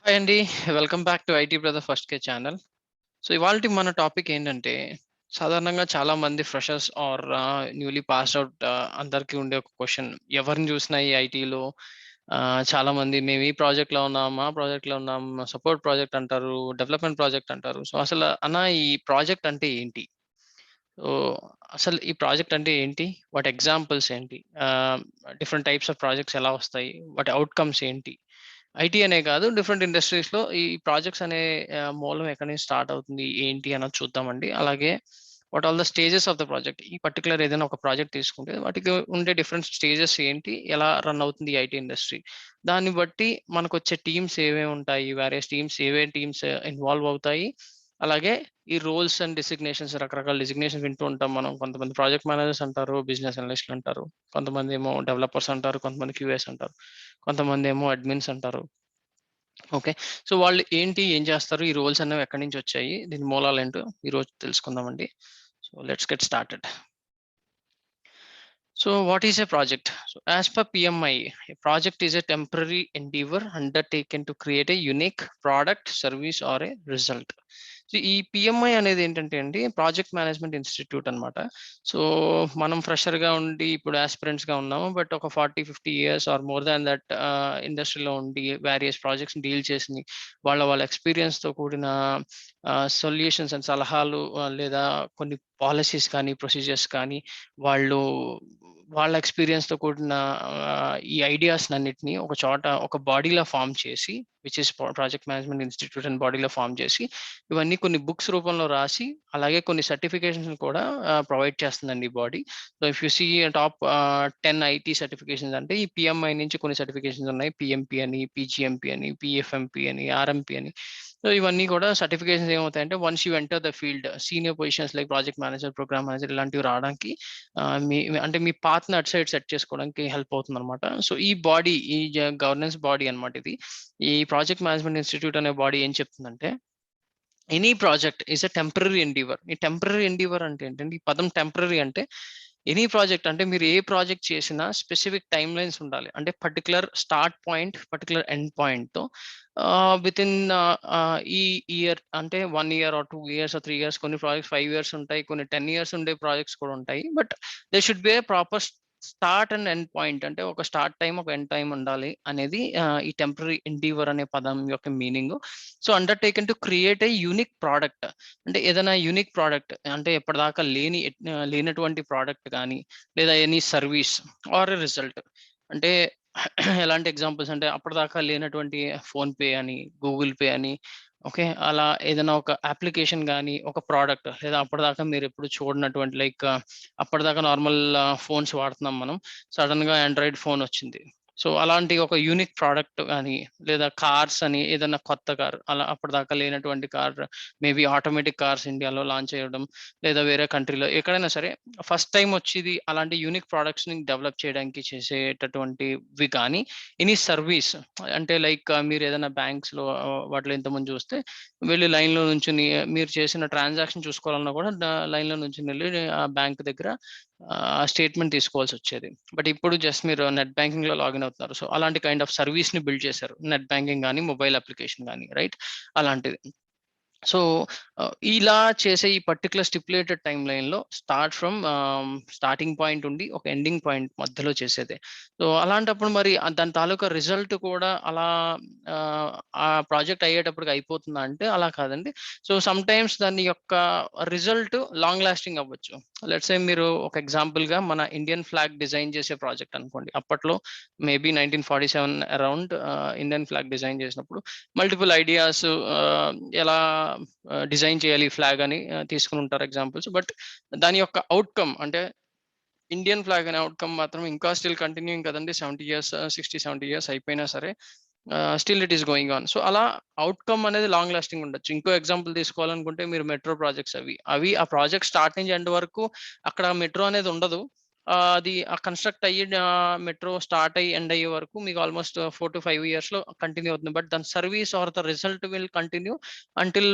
Hi అండి. Welcome back to IT brother first కే channel. So ఇవాల్టి మన టాపిక్ ఏంటంటే, సాధారణంగా చాలా మంది freshers or newly passed out అందరికీ ఉండే ఒక క్వెషన్. ఎవరిని చూసినా ఈ ఐటీలో చాలా మంది మేము ఈ ప్రాజెక్ట్‌లో ఉన్నాం, ఆ ప్రాజెక్ట్‌లో ఉన్నాం, సపోర్ట్ ప్రాజెక్ట్ అంటారు, డెవలప్‌మెంట్ ప్రాజెక్ట్ అంటారు. సో అసలు అన్న ఈ ప్రాజెక్ట్ అంటే ఏంటి? సో అసలు ఈ ప్రాజెక్ట్ అంటే ఏంటి? వాటి ఎగ్జాంపుల్స్ ఏంటి? డిఫరెంట్ టైప్స్ ఆఫ్ ప్రాజెక్ట్స్ ఎలా వస్తాయి? వాటి ఔట్‌కమ్స్ ఏంటి? ఐటీ అనే కాదు డిఫరెంట్ ఇండస్ట్రీస్‌లో ఈ ప్రాజెక్ట్స్ అనే మూలం ఎక్కడి నుంచి స్టార్ట్ అవుతుంది? ఏంటి అన్నది చూద్దామండి. అలాగే what all the stages of the project. ఈ పర్టిక్యులర్ ఏదైనా ఒక ప్రాజెక్ట్ తీసుకుంటే వాటికి ఉండే డిఫరెంట్ స్టేజెస్ ఏంటి? ఎలా రన్ అవుతుంది ఈ ఐటీ ఇండస్ట్రీ? దాన్ని బట్టి మనకొచ్చే టీమ్స్ ఏవేవి ఉంటాయి? వేరియస్ టీమ్స్ ఏవేం టీమ్స్ ఇన్వాల్వ్ అవుతాయి? అలాగే ఈ రోల్స్ అండ్ డెసిగ్నేషన్స్ రకరకాల డెసిగ్నేషన్స్ వింటూ ఉంటాం మనం. కొంతమంది ప్రాజెక్ట్ మేనేజర్స్ అంటారు, బిజినెస్ అనలిస్ట్‌లు అంటారు. కొంతమందేమో డెవలపర్స్ అంటారు, కొంతమంది క్యూఎస్ అంటారు. కొంతమందేమో అడ్మిన్స్ అంటారు. ఓకే. సో వాళ్ళు ఏంటి? ఏం చేస్తారు? ఈ రోల్స్ అనేవి ఎక్కడి నుంచొచ్చాయి? దీని మూలాలేంటో ఈరోజు తెలుసుకుందామండి. So let's get started. So what is a project? So as per PMI, a project is a temporary endeavor undertaken to create a unique product, service or a result. So ఈ PMI అనేది ఏంటంటే అండి project management institute అన్నమాట. So మనం ఫ్రెషర్‌గా ఉండి ఇప్పుడు యాస్పిరెంట్స్‌గా ఉన్నాము. But ఒక 40, 50 years or more than that ఇండస్ట్రీలో ఉండి వేరియస్ ప్రాజెక్ట్స్‌ని డీల్ చేసి వాళ్ళ ఎక్స్‌పీరియన్స్‌తో కూడిన సొల్యూషన్స్ అండ్ సలహాలు లేదా కొన్ని పాలిసీస్ కానీ, ప్రొసీజర్స్ కానీ వాళ్ళు వాళ్ళ ఎక్స్‌పీరియన్స్‌తో కూడిన ఈ ఐడియాస్‌నన్నిటిని ఒక చోట ఒక బాడీలా ఫార్మ్ చేసి which is project management institute అని బాడీలో ఫార్మ్ చేసి, ఇవన్నీ కొన్ని బుక్స్ రూపంలో రాసి, అలాగే కొన్ని సర్టిఫికేషన్స్‌ని కూడా ప్రొవైడ్ చేస్తుందండి ఈ body. So, if you see top 10 IT certifications అంటే ఈ పీఎంఐ నుంచి కొన్ని సర్టిఫికేషన్స్ ఉన్నాయి. పీఎంపీ అని, పీజీఎంపీ అని, పీఎఫ్ఎంపీ అని, ఆర్ఎంపీ అని. సో, ఇవన్నీ కూడా సర్టిఫికేషన్స్ ఏమవుతాయంటే once you enter the field senior positions like project manager, program manager ఇలాంటివి రావడానికి అంటే మీ పాత్‌ని అటు సైడ్ సెట్ చేసుకోవడానికి హెల్ప్ అవుతుందనమాట. సో, ఈ బాడీ ఈ గవర్నెన్స్ బాడీ అనమాట ఇది. ఈ ప్రాజెక్ట్ మేనేజ్మెంట్ ఇన్‌స్టిట్యూట్ అనే బాడీ ఏం చెప్తుందంటే, any project is a temporary endeavour. ఈ టెంపరరీ ఎండీవర్ అంటే ఏంటంటే, ఈ పదం టెంపరరీ అంటే ఎనీ ప్రాజెక్ట్ అంటే మీరు ఏ ప్రాజెక్ట్ చేసినా స్పెసిఫిక్ టైమ్ లైన్స్ ఉండాలి. అంటే particular start point, particular end పాయింట్‌తో వితిన్ ఈ ఇయర్ అంటే 1 year or 2 years or 3 years కొన్ని ప్రాజెక్ట్స్ 5 ఇయర్స్ ఉంటాయి. కొన్ని 10 ఇయర్స్ ఉండే ప్రాజెక్ట్స్ కూడా ఉంటాయి. But they should be a proper start and end point. అంటే ఒక స్టార్ట్ టైమ్, ఒక ఎండ్ టైమ్ ఉండాలి అనేది ఈ టెంపరరీ ఎండీవర్ అనే పదం యొక్క meaning. So, undertaken to create a unique product. అంటే ఏదైనా యూనిక్ ప్రోడక్ట్ అంటే ఎప్పటిదాకా లేనటువంటి ప్రోడక్ట్ గానీ, లేదా any service or a result. అంటే ఎలాంటి ఎగ్జాంపుల్స్ అంటే అప్పటిదాకా లేనటువంటి ఫోన్‌పే అని, గూగుల్ పే అని ఓకే. అలా ఏదైనా ఒక అప్లికేషన్ గానీ, ఒక ప్రోడక్ట్ లేదా అప్పటిదాకా మీరెప్పుడు చూడనటువంటి లైక్ అప్పటిదాకా నార్మల్ ఫోన్స్ వాడుతున్నాం మనం. సడెన్‌గా ఆండ్రాయిడ్ ఫోన్ వచ్చింది. సో, అలాంటి ఒక యూనిక్ ప్రోడక్ట్ గానీ, లేదా కార్స్ అని ఏదన్నా కొత్త కార్ అలా అప్పటిదాకా లేనటువంటి కార్ మేబీ ఆటోమేటిక్ కార్స్ ఇండియాలో లాంచ్ చేయడం, లేదా వేరే కంట్రీలో ఎక్కడైనా సరే ఫస్ట్ టైమ్ వచ్చి అలాంటి యూనిక్ ప్రొడక్ట్స్‌ని డెవలప్ చేయడానికి చేసేటటువంటివి కానీ, ఎనీ సర్వీస్ అంటే లైక్ మీరేదైనా బ్యాంక్స్‌లో వాటిలో ఇంతకుముందు చూస్తే వెళ్లి లైన్‌లో నుంచొని మీరు చేసిన ట్రాన్సాక్షన్ చూసుకోవాలన్నా కూడా లైన్‌లో నుంచొనెళ్లి ఆ బ్యాంక్ దగ్గర స్టేట్‌మెంట్ తీసుకోవాల్సొచ్చేది. బట్ ఇప్పుడు జస్ట్ మీరు నెట్ బ్యాంకింగ్‌లో లాగిన్ అవుతున్నారు. సో, అలాంటి కైండ్ ఆఫ్ సర్వీస్‌ని బిల్డ్ చేశారు. నెట్ బ్యాంకింగ్ గాని, మొబైల్ అప్లికేషన్ గాని రైట్? అలాంటిది. సో, ఇలా చేసే ఈ పర్టిక్యులర్ స్టిప్యులేటెడ్ టైమ్ లైన్‌లో స్టార్టింగ్ పాయింట్ ఉండి, ఒక ఎండింగ్ పాయింట్ మధ్యలో చేసేదే. సో, అలాంటప్పుడు మరి దాని తాలూకా రిజల్ట్ కూడా అలా ఆ ప్రాజెక్ట్ అయ్యేటప్పటికి అయిపోతుందా అంటే అలా కాదండి. సో, సమ్‌టైమ్స్ దాని యొక్క రిజల్ట్ లాంగ్ లాస్టింగ్ అవ్వచ్చు. లెట్స్ సే మీరు ఒక ఎగ్జాంపుల్‌గా మన ఇండియన్ ఫ్లాగ్ డిజైన్ చేసే ప్రాజెక్ట్ అనుకోండి. అప్పట్లో maybe 1947 around Indian flag design చేసినప్పుడు మల్టిపుల్ ఐడియాస్ ఎలా డిజైన్ చేయాలి ఈ ఫ్లాగ్ అని తీసుకొని ఉంటారు ఎగ్జాంపుల్స్. బట్ దాని యొక్క ఔట్‌కమ్ అంటే ఇండియన్ ఫ్లాగ్ అనే ఔట్‌కమ్ మాత్రం ఇంకా స్టిల్ కంటిన్యూయింగ్ కదండీ. 70 ఇయర్స్, 60, 70 ఇయర్స్ అయిపోయినా సరే still it is going on. So, అలా ఔట్‌కమ్ అనేది లాంగ్ లాస్టింగ్ ఉండొచ్చు. ఇంకో ఎగ్జాంపుల్ తీసుకోవాలనుకుంటే మీరు మెట్రో ప్రాజెక్ట్స్ ఆ ప్రాజెక్ట్ స్టార్ట్ నుంచి ఎండ్ వరకు అక్కడ మెట్రో అనేది ఉండదు. అది కన్‌స్ట్రక్ట్ అయ్యి మెట్రో స్టార్ట్ అయ్యి ఎండ్ అయ్యే వరకు మీకు ఆల్‌మోస్ట్ 4-5 ఇయర్స్‌లో కంటిన్యూ అవుతుంది. బట్ దాని service or the result will continue until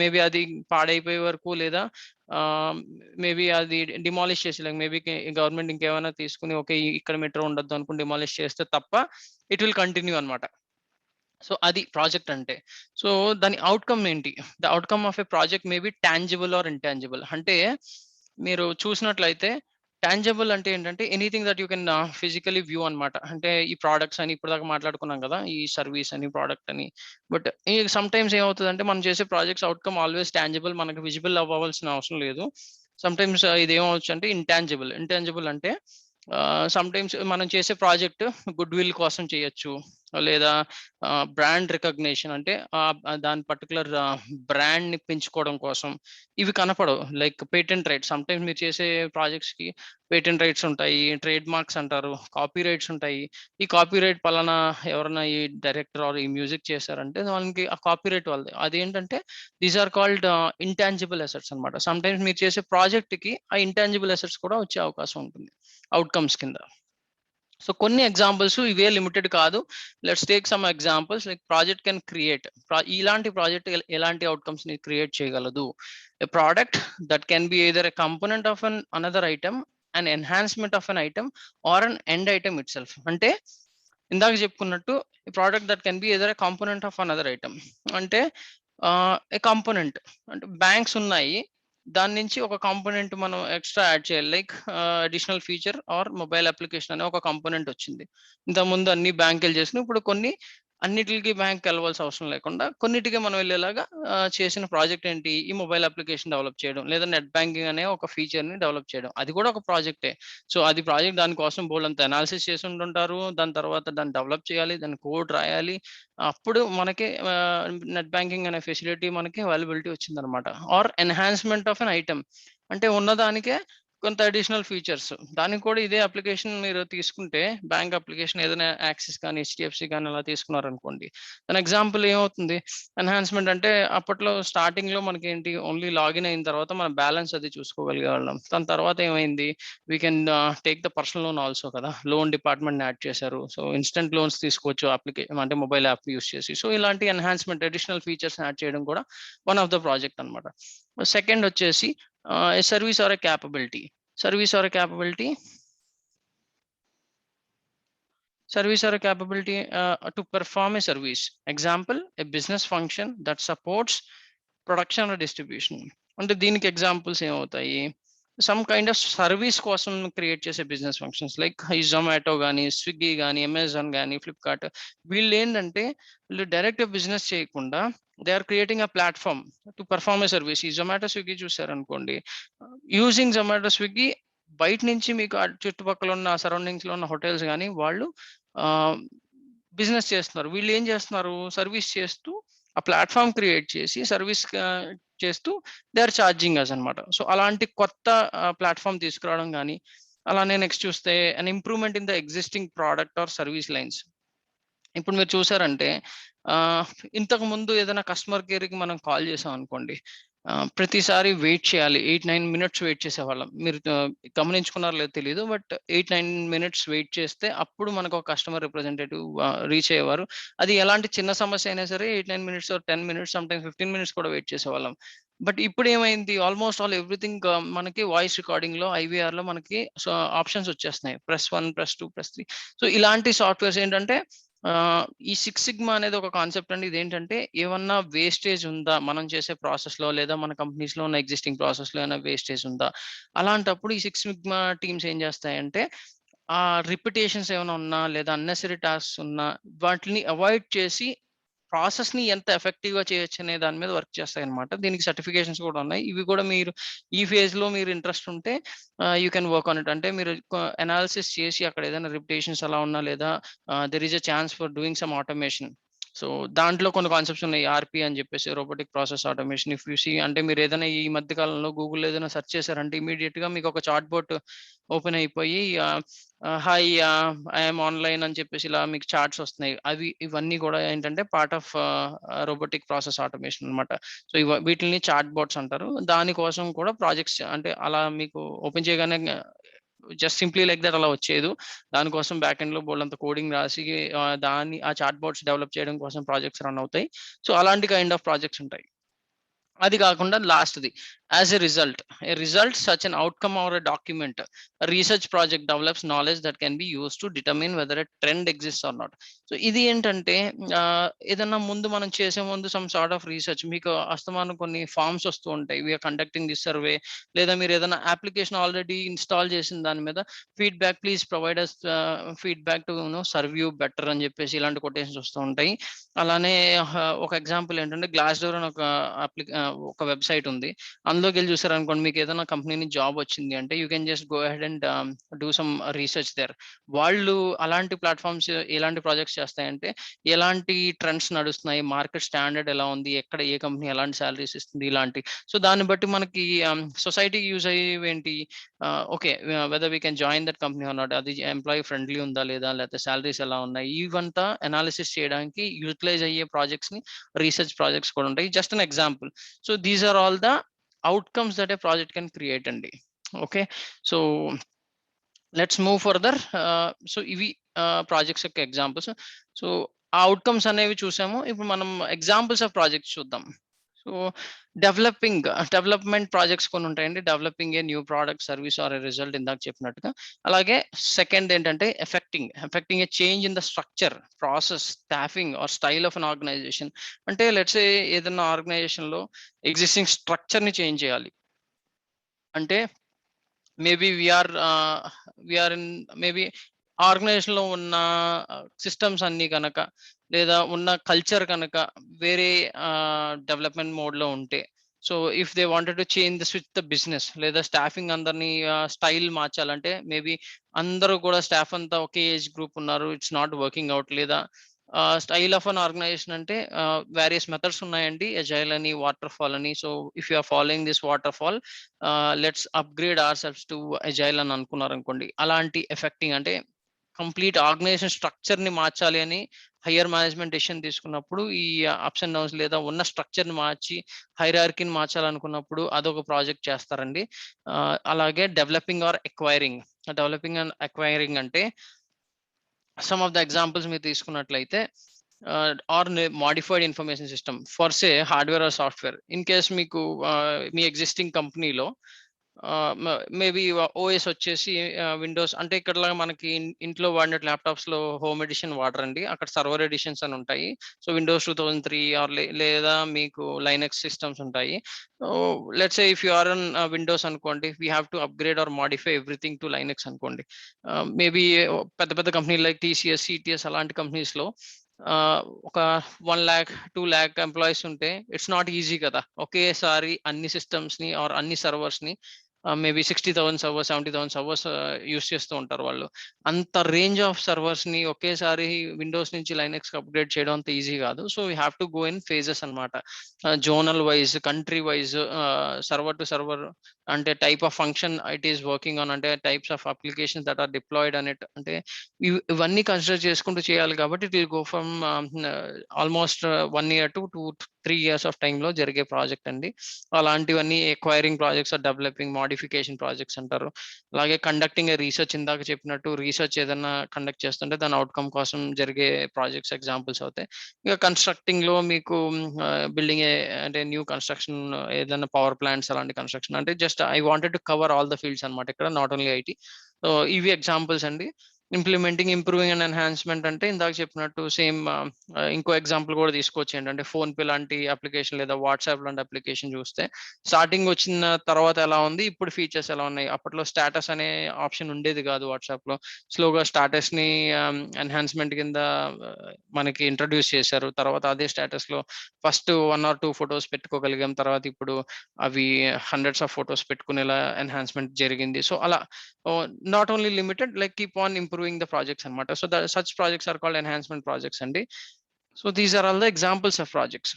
maybe అది పాడైపోయే వరకు లేదా ఆహ్, మేబీ అది డిమాలిష్ చేసి లైక్ మేబీ గవర్నమెంట్ ఇంకేమైనా తీసుకొని ఓకే. ఇక్కడ మెట్రో ఉండొద్దు అనుకుని డిమాలిష్ చేస్తే తప్ప ఇట్ విల్ కంటిన్యూ అన్నమాట. సో అది ప్రాజెక్ట్ అంటే. సో దాని అవుట్‌కమ్ ఏంటి? The outcome of a project may be tangible or intangible. అంటే మీరు చూసినట్లయితే టాంజిబుల్ అంటే ఏంటంటే anything that you can physically view అన్నమాట. అంటే ఈ ప్రొడక్ట్స్ అని ఇప్పటిదాకా మాట్లాడుకున్నాం కదా! ఈ సర్వీస్ అని, ప్రొడక్ట్ అని. బట్ సమ్‌టైమ్స్ ఏమవుతదంటే మనం చేసే ప్రాజెక్ట్స్ అవుట్‌కమ్ ఆల్‌వేస్ టాంజిబుల్, మనకు విజిబుల్ అవ్వవలసిన అవసరం లేదు. సమ్‌టైమ్స్ ఇదేమవ్వచ్చు అంటే ఇంటాంజిబుల్. ఇంటాంజిబుల్ అంటే సమ్‌టైమ్స్ మనం చేసే ప్రాజెక్ట్ గుడ్ విల్ కోసం చేయొచ్చు. లేదా బ్రాండ్ రికగ్నిషన్ అంటే దాని పర్టిక్యులర్ బ్రాండ్‌ని పెంచుకోవడం కోసం ఇవి కనపడవు. లైక్ పేటెంట్ రైట్స్, సమ్‌టైమ్స్ మీరు చేసే ప్రాజెక్ట్స్‌కి పేటెంట్ రైట్స్ ఉంటాయి. ట్రేడ్ మార్క్స్ అంటారు. కాపీ రైట్స్ ఉంటాయి. ఈ కాపీ రైట్ పలానా ఎవరైనా ఈ డైరెక్టర్ ఆర్ ఈ మ్యూజిక్ చేశారంటే వాళ్ళకి ఆ కాపీ రైట్ వాళ్ళది. అదేంటంటే these are called intangible assets అన్నమాట. సమ్‌టైమ్స్ మీరు చేసే ప్రాజెక్ట్‌కి ఆ ఇంటాంజిబుల్ అసెట్స్ కూడా వచ్చే అవకాశం ఉంటుంది అవుట్‌కమ్స్ కింద. సో కొన్ని ఎగ్జాంపుల్స్ ఇవే లిమిటెడ్ కాదు. Let's take some examples like project can create. ఇలాంటి ప్రాజెక్ట్ ఎలాంటి అవుట్‌కమ్స్ ని క్రియేట్ చేయగలదు? A product that can be either a component of another item, an enhancement of an item or an end item itself. అంటే ఇందాక చెప్పుకున్నట్టు ఈ product that can be either a component of another item. అంటే a component అంటే banks ఉన్నాయి. దాని నుంచి ఒక కాంపోనెంట్ మనం ఎక్స్‌ట్రా యాడ్ చేయాలి. Like additional feature or mobile application అనే ఒక కాంపోనెంట్ వచ్చింది. ఇంతకుముందు అన్ని బ్యాంకులు చేసినయి. ఇప్పుడు కొన్ని అన్నిట్లికి బ్యాంక్‌కెళ్ళవలసిన అవసరం లేకుండా కొన్నిటికే మనం వెళ్ళేలాగా చేసిన ప్రాజెక్ట్ ఏంటి? ఈ మొబైల్ అప్లికేషన్ డెవలప్ చేయడం. లేదా నెట్ బ్యాంకింగ్ అనే ఒక ఫీచర్‌ని డెవలప్ చేయడం. అది కూడా ఒక ప్రాజెక్టే. సో, అది ప్రాజెక్ట్ దాని కోసం బోలెడంత అనాలిసిస్ చేసి ఉండుంటారు. దాని తర్వాత దాన్ని డెవలప్ చేయాలి. దాని కోడ్ రాయాలి. అప్పుడు మనకి నెట్ బ్యాంకింగ్ అనే ఫెసిలిటీ మనకి అవైలబిలిటీ వచ్చిందనమాట. Or enhancement of an item. అంటే ఉన్నదానికే కొంత అడిషనల్ ఫీచర్స్. దానికి కూడా ఇదే అప్లికేషన్ మీరు తీసుకుంటే బ్యాంక్ అప్లికేషన్ ఏదైనా యాక్సిస్ కానీ, హెచ్‌డీఎఫ్‌సీ గాని అలా తీసుకున్నారనుకోండి. దాని ఎగ్జాంపుల్ ఏమవుతుంది? ఎన్హాన్స్‌మెంట్ అంటే అప్పట్లో స్టార్టింగ్‌లో మనకేంటి ఓన్లీ లాగిన్ అయిన తర్వాత మన బ్యాలెన్స్ అది చూసుకోగలిగేవాళ్ళం. దాని తర్వాత ఏమైంది? We can take the personal loan also కదా! లోన్ డిపార్ట్‌మెంట్‌ని యాడ్ చేశారు. సో, ఇన్‌స్టంట్ లోన్స్ తీసుకోవచ్చు అంటే మొబైల్ యాప్ యూజ్ చేసి. సో, ఇలాంటి ఎన్హాన్స్‌మెంట్ అడిషనల్ ఫీచర్స్ యాడ్ చేయడం కూడా వన్ ఆఫ్ ద ప్రాజెక్ట్ అనమాట. సెకండ్ వచ్చేసి a service or a capability. Service or a capability service or a capability to perform a service. Example, a business function that supports production or distribution. అంటే దీనికి examples ఏమవుతాయి? Some kind of service కోసం create చేసే business functions like ఈ జొమాటో గాని, Swiggy గాని, Amazon గాని, ఫ్లిప్‌కార్ట్ వీళ్ళేంటంటే వీళ్ళు డైరెక్ట్ బిజినెస్ చేయకుండా they are creating a platform to perform a service. ఈ జొమాటో, స్విగ్గీ చూసారనుకోండి. యూజింగ్ జొమాటో, స్విగ్గీ బయట నుంచి మీకు ఆ చుట్టుపక్కల ఉన్న సరౌండింగ్స్‌లో ఉన్న హోటల్స్ గాని వాళ్ళు ఆహ్, బిజినెస్ చేస్తున్నారు. వీళ్ళేం చేస్తున్నారు? సర్వీస్ చేస్తూ ఆ ప్లాట్‌ఫార్మ్ క్రియేట్ చేసి సర్వీస్ చేస్తూ దే ఆర్ చార్జింగ్ అస్ అన్నమాట. సో, అలాంటి కొత్త ప్లాట్‌ఫార్మ్ తీసుకురావడం గాని, అలానే నెక్స్ట్ చూస్తే అన్ improvement in the existing product or service lines. ఇప్పుడు మీరు చూసారంటే ఆహ్, ఇంతకుముందు ఏదైనా కస్టమర్ కేర్‌కి మనం కాల్ చేసామనుకోండి. ప్రతిసారి వెయిట్ చేయాలి. 8, 9 మినిట్స్ వెయిట్ చేసేవాళ్ళం. మీరు గమనించుకున్నారో లేదో తెలీదు. బట్ 8, 9 మినిట్స్ వెయిట్ చేస్తే అప్పుడు మనకు ఒక కస్టమర్ రిప్రజెంటేటివ్ రీచ్ అయ్యేవారు. అది ఎలాంటి చిన్న సమస్య అయినా సరే 8, 9 minutes or 10 minutes sometimes 15 minutes కూడా వెయిట్ చేసేవాళ్ళం. బట్ ఇప్పుడేమైంది ఆల్‌మోస్ట్ ఆల్ ఎవ్రీథింగ్ మనకి వాయిస్ రికార్డింగ్‌లో, ఐవీఆర్‌లో మనకి ఆప్షన్స్ వచ్చేస్తున్నాయి. Press 1, press 2, press 3. సో, ఇలాంటి సాఫ్ట్‌వేర్స్ ఏంటంటే ఈ సిక్స్ సిగ్మా అనేది ఒక కాన్సెప్ట్ అండి. ఇదేంటంటే ఏమన్నా వేస్టేజ్ ఉందా? మనం చేసే ప్రాసెస్‌లో లేదా మన కంపెనీస్‌లో ఉన్న ఎగ్జిస్టింగ్ ప్రాసెస్‌లో ఏమైనా వేస్టేజ్ ఉందా? అలాంటప్పుడు ఈ సిక్స్ సిగ్మా టీమ్స్ ఏం చేస్తాయంటే రిపిటేషన్స్ ఏమైనా ఉన్నా లేదా అన్నెసెసరీ టాస్క్స్ ఉన్నా వాటిని అవాయిడ్ చేసి ప్రాసెస్‌ని ఎంత ఎఫెక్టివ్‌గా చేయొచ్చనే దాని మీద వర్క్ చేస్తాయన్నమాట. దీనికి సర్టిఫికేషన్స్ కూడా ఉన్నాయి. ఇవి కూడా మీరు ఈ ఫేజ్‌లో మీరు ఇంట్రెస్ట్ ఉంటే you can work on it. అంటే మీరు అనాలిసిస్ చేసి అక్కడ ఏదైనా రిపిటేషన్స్ అలా ఉన్నా లేదా there is a chance for doing some automation. So, దాంట్లో కొన్ని కాన్సెప్ట్స్ ఉన్నాయి. ఆర్‌పీ అని చెప్పేసి robotic process automation. If you see అంటే మీరు ఏదైనా ఈ మధ్య కాలంలో గూగుల్‌లో ఏదైనా సెర్చ్ చేశారంటే ఇమ్మీడియేట్‌గా మీకు ఒక చాట్ బోట్ ఓపెన్ అయిపోయి హాయ్ ఐ యామ్ ఆన్‌లైన్ అని చెప్పేసి ఇలా మీకు చాట్స్ వస్తున్నాయి. ఇవన్నీ కూడా ఏంటంటే part of robotic process automation అన్నమాట. సో, వీటిల్ని చాట్ బోట్స్ అంటారు. దానికోసం కూడా ప్రాజెక్ట్స్ అంటే అలా మీకు ఓపెన్ చేయగానే జస్ట్ సింప్లీ లైక్ థట్ అలా వచ్చేయదు. దానికోసం బ్యాక్ ఎండ్‌లో బోలెడంత కోడింగ్ రాసి దాన్ని ఆ చాట్ బోట్స్ డెవలప్ చేయడం కోసం ప్రాజెక్ట్స్ రన్ అవుతాయి. సో, అలాంటి కైండ్ ఆఫ్ ప్రాజెక్ట్స్ ఉంటాయి. అది కాకుండా లాస్ట్‌ది as a result such an outcome or a document research project develops knowledge that can be used to determine whether a trend exists or not. So ఇది ఏంటంటే ఏదన్నా ముందు మనం చేసే ముందు సమ్ సార్ట్ ఆఫ్ రీసెర్చ్ మీకు అస్తమానం కొన్ని ఫార్మ్స్ వస్తూ ఉంటాయి. We are conducting this survey, లేదా మీరు ఏదైనా అప్లికేషన్ ఆల్రెడీ ఇన్‌స్టాల్ చేసిన దాని మీద feedback please provide us feedback to serve you better అని చెప్పేసి ఇలాంటి కొటేషన్స్ వస్తూ ఉంటాయి. అలానే ఒక ఎగ్జాంపుల్ ఏంటంటే గ్లాస్ డోర్ అని ఒక వెబ్‌సైట్ ఉంది. అందులోకెళ్ళి చూసారనుకోండి, మీకు ఏదైనా కంపెనీ నుంచి జాబ్ వచ్చింది అంటే you can just go ahead and do some research there. వాళ్ళు అలాంటి ప్లాట్‌ఫార్మ్స్ ఎలాంటి ప్రాజెక్ట్స్ చేస్తాయంటే, ఎలాంటి ట్రెండ్స్ నడుస్తున్నాయి, మార్కెట్ స్టాండర్డ్ ఎలా ఉంది, ఎక్కడ ఏ కంపెనీ ఎలాంటి సాలరీస్ ఇస్తుంది ఇలాంటి. సో దాన్ని బట్టి మనకి సొసైటీకి యూజ్ అయ్యేవేంటి, okay, whether we can join that company or not, అది ఎంప్లాయీ ఫ్రెండ్లీ ఉందా లేదా, లేకపోతే సాలరీస్ ఎలా ఉన్నాయి, ఇవంతా అనాలిసిస్ చేయడానికి యూటిలైజ్ అయ్యే ప్రాజెక్ట్స్‌ని రీసెర్చ్ ప్రాజెక్ట్స్ కూడా ఉంటాయి. Just an example. So these are all the outcomes that a project can create అండి. Okay. So let's move further. So ఇవి ప్రాజెక్ట్స్ యొక్క ఎగ్జాంపుల్స్. సో ఆ అవుట్‌కమ్స్ అనేవి చూసాము. ఇప్పుడు మనం ఎగ్జాంపుల్స్ ఆఫ్ ప్రాజెక్ట్స్ చూద్దాం. సో డెవలప్‌మెంట్ ప్రాజెక్ట్స్ కొన్ని ఉంటాయండి. Developing a new product, service or a result ఇందాక చెప్పినట్టుగా. అలాగే సెకండ్ ఏంటంటే effecting a change in the structure, process, staffing or style of an organization. అంటే లెట్స్ సే ఏదన్నా ఆర్గనైజేషన్‌లో ఎగ్జిస్టింగ్ స్ట్రక్చర్‌ని చేంజ్ చేయాలి. అంటే maybe we are in maybe ఆర్గనైజేషన్‌లో ఉన్న సిస్టమ్స్ అన్నీ గనక, లేదా ఉన్న కల్చర్ కనుక వేరే డెవలప్‌మెంట్ మోడ్‌లో ఉంటే, so if they wanted to change switch the business, లేదా స్టాఫింగ్ అందరిని స్టైల్ మార్చాలంటే, మేబీ అందరూ కూడా స్టాఫ్ అంతా ఒకే ఏజ్ గ్రూప్ ఉన్నారు. It's not working out. లేదా స్టైల్ ఆఫ్ అన్ ఆర్గనైజేషన్ అంటే వేరియస్ మెథడ్స్ ఉన్నాయండి. ఎజైల్ అని, వాటర్ ఫాల్ అని. So if you are following this waterfall, let's upgrade our to agile అని అనుకున్నారనుకోండి. అలాంటి ఎఫెక్టింగ్ అంటే కంప్లీట్ ఆర్గనైజేషన్ స్ట్రక్చర్‌ని మార్చాలి అని హైయర్ మేనేజ్మెంట్ డెసిషన్ తీసుకున్నప్పుడు, ఈ అప్స్ అండ్ డౌన్స్ లేదా ఉన్న స్ట్రక్చర్‌ని మార్చి హైరార్కీని మార్చాలనుకున్నప్పుడు అదొక ప్రాజెక్ట్ చేస్తారండి. అలాగే డెవలపింగ్ అండ్ అక్వైరింగ్ అంటే సమ్ ఆఫ్ ద ఎగ్జాంపుల్స్ మీరు తీసుకున్నట్లయితే, or modified information system for say hardware or software. In case మీకు మీ ఎగ్జిస్టింగ్ కంపెనీలో మేబీ ఓఎస్ వచ్చేసి విండోస్, అంటే ఇక్కడలాగా మనకి ఇంట్లో వాడినట్టు ల్యాప్టాప్స్‌లో హోమ్ ఎడిషన్ వాడరండి. అక్కడ సర్వర్ ఎడిషన్స్ అని ఉంటాయి. సో విండోస్ 2003 ఆర్ లేదా మీకు లైనక్స్ సిస్టమ్స్ ఉంటాయి. So let's say if you are on Windows అనుకోండి, we have to upgrade or modify everything to Linux అనుకోండి. మేబీ పెద్ద పెద్ద కంపెనీలు లైక్ టీసీఎస్, సీటీఎస్ అలాంటి కంపెనీస్‌లో ఒక 1,00,000, 2,00,000 ఎంప్లాయీస్ ఉంటే ఇట్స్ నాట్ ఈజీ కదా! ఒకేసారి అన్ని సిస్టమ్స్‌ని ఆర్ అన్ని సర్వర్స్‌ని మేబీ 60,000 సర్వర్స్, 70,000 సర్వర్స్ యూజ్ చేస్తూ ఉంటారు వాళ్ళు. అంత రేంజ్ ఆఫ్ సర్వర్స్‌ని ఒకేసారి విండోస్ నుంచి లైనక్స్‌కి అప్‌గ్రేడ్ చేయడం అంత ఈజీ కాదు. So we have to go in phases అన్నమాట. Zonal wise, country wise, server to server, అంటే type of function it is working on, అంటే types of applications that are deployed on it. అంటే ఇవన్నీ consider చేసుకుంటూ చేయాలి కాబట్టి it will go from almost 1 year to 2-3 years of టైమ్‌లో జరిగే project అండి. అలాంటివన్నీ acquiring projects or developing modification projects అంటారు. అలాగే కండక్టింగ్ ఏ రీసెర్చ్, ఇందాక చెప్పినట్టు రీసెర్చ్ ఏదన్నా కండక్ట్ చేస్తుంటే దాని అవుట్‌కమ్ కోసం జరిగే ప్రాజెక్ట్స్ ఎగ్జాంపుల్స్ అవుతాయి. ఇక కన్‌స్ట్రక్టింగ్‌లో మీకు బిల్డింగ్ అంటే న్యూ కన్‌స్ట్రక్షన్, ఏదైనా పవర్ ప్లాంట్స్ అలాంటి కన్‌స్ట్రక్షన్, అంటే just I wanted to cover all the fields అన్నమాట ఇక్కడ, నాట్ ఓన్లీ ఐటీ. సో ఇవి ఎగ్జాంపుల్స్ అండి. ఇంప్లిమెంటింగ్, ఇంప్రూవింగ్ అండ్ ఎన్హాన్స్‌మెంట్ అంటే ఇందాక చెప్పినట్టు సేమ్ ఇంకో ఎగ్జాంపుల్ కూడా తీసుకోవచ్చు. ఏంటంటే ఫోన్‌పే లాంటి అప్లికేషన్ లేదా వాట్సాప్ లాంటి అప్లికేషన్ చూస్తే స్టార్టింగ్ వచ్చిన తర్వాత ఎలా ఉంది, ఇప్పుడు ఫీచర్స్ ఎలా ఉన్నాయి. అప్పట్లో స్టేటస్ అనే ఆప్షన్ ఉండేది కాదు వాట్సాప్‌లో. స్లోగా స్టేటస్‌ని ఎన్హాన్స్‌మెంట్ కింద మనకి ఇంట్రొడ్యూస్ చేశారు. తర్వాత అదే స్టేటస్‌లో ఫస్ట్ 1 ఆర్ 2 ఫోటోస్ పెట్టుకోగలిగాం. తర్వాత ఇప్పుడు అవి హండ్రెడ్స్ ఆఫ్ ఫోటోస్ పెట్టుకునేలా ఎన్హాన్స్‌మెంట్ జరిగింది. సో అలా not only limited, like keep on improving the projects అన్నమాట. So such projects are called enhancement projects అండి. So these are all the examples of projects.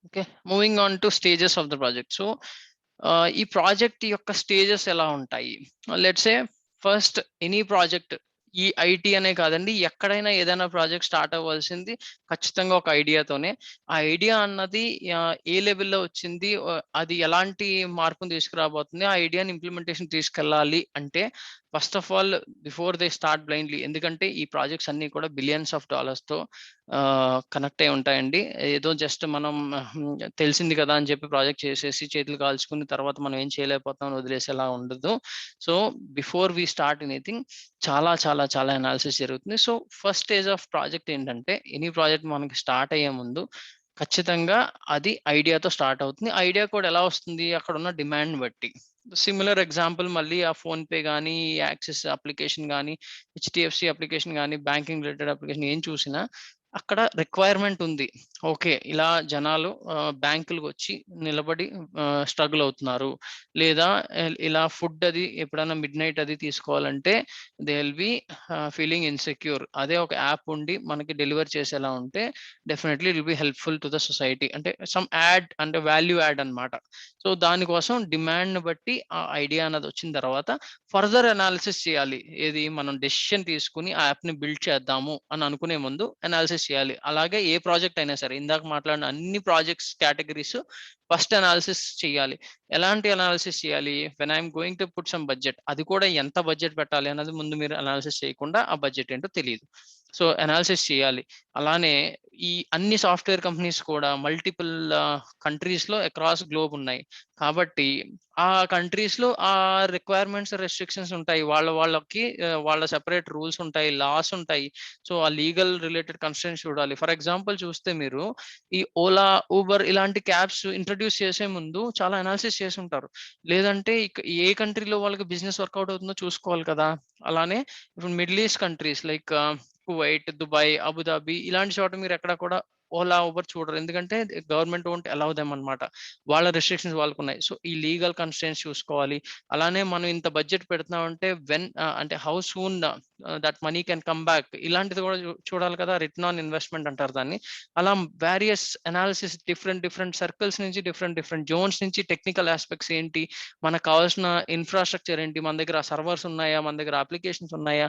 Okay. Moving on to stages of the project. So ఈ project యొక్క stages ఎలా ఉంటాయి? Let's say first any project ఈ IT అనే కాదండి, ఎక్కడైనా ఏదైనా ప్రాజెక్ట్ స్టార్ట్ అవ్వాల్సింది ఖచ్చితంగా ఒక ఐడియాతోనే. ఆ ఐడియా అన్నది ఏ లెవెల్‌లో వచ్చింది, అది ఎలాంటి మార్పును తీసుకురాబోతుంది, ఆ ఐడియాని ఇంప్లిమెంటేషన్ తీసుకెళ్ళాలి అంటే first of all before they start blindly, ఎందుకంటే ఈ ప్రాజెక్ట్స్ అన్నీ కూడా బిలియన్స్ ఆఫ్ డాలర్స్‌తో కనెక్ట్ అయి ఉంటాయండి. ఏదో జస్ట్ మనం తెలిసింది కదా అని చెప్పి ప్రాజెక్ట్ చేసేసి చేతులు కాల్చుకుని తర్వాత మనం ఏం చేయలేకపోతాం అని వదిలేసేలా ఉండదు. So before we start anything చాలా చాలా చాలా అనాలిసిస్ జరుగుతుంది. So first stage of project ఏంటంటే, ఎనీ ప్రాజెక్ట్ మనకి స్టార్ట్ అయ్యే ముందు ఖచ్చితంగా అది ఐడియాతో స్టార్ట్ అవుతుంది. ఐడియా కూడా ఎలా వస్తుంది, అక్కడ ఉన్న డిమాండ్ బట్టి. సిమిలర్ ఎగ్జాంపుల్ మళ్ళీ ఆ ఫోన్‌పే గానీ, యాక్సిస్ అప్లికేషన్ గానీ, హెచ్‌డీఎఫ్‌సీ అప్లికేషన్ గానీ, బ్యాంకింగ్ రిలేటెడ్ అప్లికేషన్ ఏం చూసినా అక్కడ రిక్వైర్మెంట్ ఉంది. ఓకే. ఇలా జనాలు బ్యాంకులకొచ్చి నిలబడి స్ట్రగుల్ అవుతున్నారు. లేదా ఇలా ఫుడ్ అది ఎప్పుడైనా మిడ్‌నైట్ అది తీసుకోవాలంటే they will be feeling insecure. అదే ఒక యాప్ ఉండి మనకి డెలివర్ చేసేలా ఉంటే definitely it will be helpful to the society. అంటే సమ్ యాడ్ అంటే వాల్యూ యాడ్ అన్నమాట. సో దానికోసం డిమాండ్‌ని బట్టి ఆ ఐడియా అన్నది వచ్చిన తర్వాత ఫర్దర్ అనాలిసిస్ చేయాలి. ఏది మనం డెసిషన్ తీసుకొని ఆ యాప్‌ని బిల్డ్ చేద్దాము అని అనుకునే ముందు అనాలిసిస్ చేయాలి. అలాగే ఏ ప్రాజెక్ట్ అయినా సరే, ఇందాక మాట్లాడిన అన్ని ప్రాజెక్ట్స్ కేటగరీస్ ఫస్ట్ అనాలిసిస్ చేయాలి. ఎలాంటి అనాలిసిస్ చేయాలి? When I am going to put some budget, అది కూడా ఎంత బడ్జెట్ పెట్టాలి అన్నది ముందు మీరు అనాలిసిస్ చేయకుండా ఆ బడ్జెట్ ఏంటో తెలీదు. సో అనాలిసిస్ చేయాలి. అలానే ఈ అన్ని సాఫ్ట్‌వేర్ కంపెనీస్ కూడా మల్టిపుల్ కంట్రీస్‌లో అక్రాస్ గ్లోబ్ ఉన్నాయి. కాబట్టి ఆ కంట్రీస్‌లో ఆ రిక్వైర్మెంట్స్, రెస్ట్రిక్షన్స్ ఉంటాయి. వాళ్ళకి వాళ్ళ సెపరేట్ రూల్స్ ఉంటాయి, లాస్ ఉంటాయి. సో ఆ లీగల్ రిలేటెడ్ కన్స్ట్రెయింట్స్ చూడాలి. ఫర్ ఎగ్జాంపుల్ చూస్తే మీరు ఈ ఓలా, ఊబర్ ఇలాంటి క్యాబ్స్ ఇంట్రొడ్యూస్ చేసే ముందు చాలా అనాలిసిస్ చేసుంటారు. లేదంటే ఏ కంట్రీలో వాళ్ళకి బిజినెస్ వర్కౌట్ అవుతుందో చూసుకోవాలి కదా! అలానే ఇప్పుడు middle east countries like Kuwait, Dubai, Abu Dhabi ఇలాంటి చోట మీరెక్కడ కూడా ఓలా, ఊబర్ చూడరు. ఎందుకంటే గవర్నమెంట్ వోంట్ అలౌ దెమ్ అన్నమాట. వాళ్ళ రిస్ట్రిక్షన్స్ వాళ్ళకున్నాయి. సో ఈ లీగల్ కన్‌స్ట్రెయింట్స్ చూసుకోవాలి. అలానే మనం ఇంత బడ్జెట్ పెడుతున్నామంటే అంటే how soon that money can come back, ఇలాంటిది కూడా చూడాలి కదా! రిటర్న్ ఆన్ ఇన్వెస్ట్‌మెంట్ అంటారు దాన్ని. అలా various analysis different different circles నుంచి, డిఫరెంట్ డిఫరెంట్ జోన్స్ నుంచి టెక్నికల్ యాస్పెక్ట్స్ ఏంటి, మనకు కావాల్సిన ఇన్‌ఫ్రాస్ట్రక్చర్ ఏంటి, మన దగ్గర సర్వర్స్ ఉన్నాయా, మన దగ్గర అప్లికేషన్స్ ఉన్నాయా,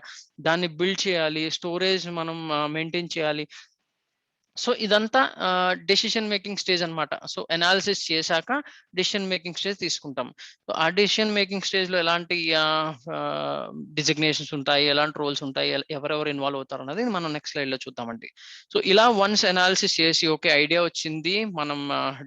దాన్ని బిల్డ్ చేయాలి, స్టోరేజ్ మనం మెయింటైన్ చేయాలి. సో ఇదంతా డెసిషన్ మేకింగ్ స్టేజ్ అన్నమాట. సో అనాలిసిస్ చేశాక డెసిషన్ మేకింగ్ స్టేజ్ తీసుకుంటాం. సో ఆ డెసిషన్ మేకింగ్ స్టేజ్‌లో ఎలాంటి డిజిగ్నేషన్స్ ఉంటాయి, ఎలాంటి రోల్స్ ఉంటాయి, ఎవరెవరు ఇన్వాల్వ్ అవుతారన్నది మనం నెక్స్ట్ స్లైడ్‌లో చూద్దామండి. సో ఇలా వన్స్ అనాలిసిస్ చేసి ఓకే ఐడియా వచ్చింది. మనం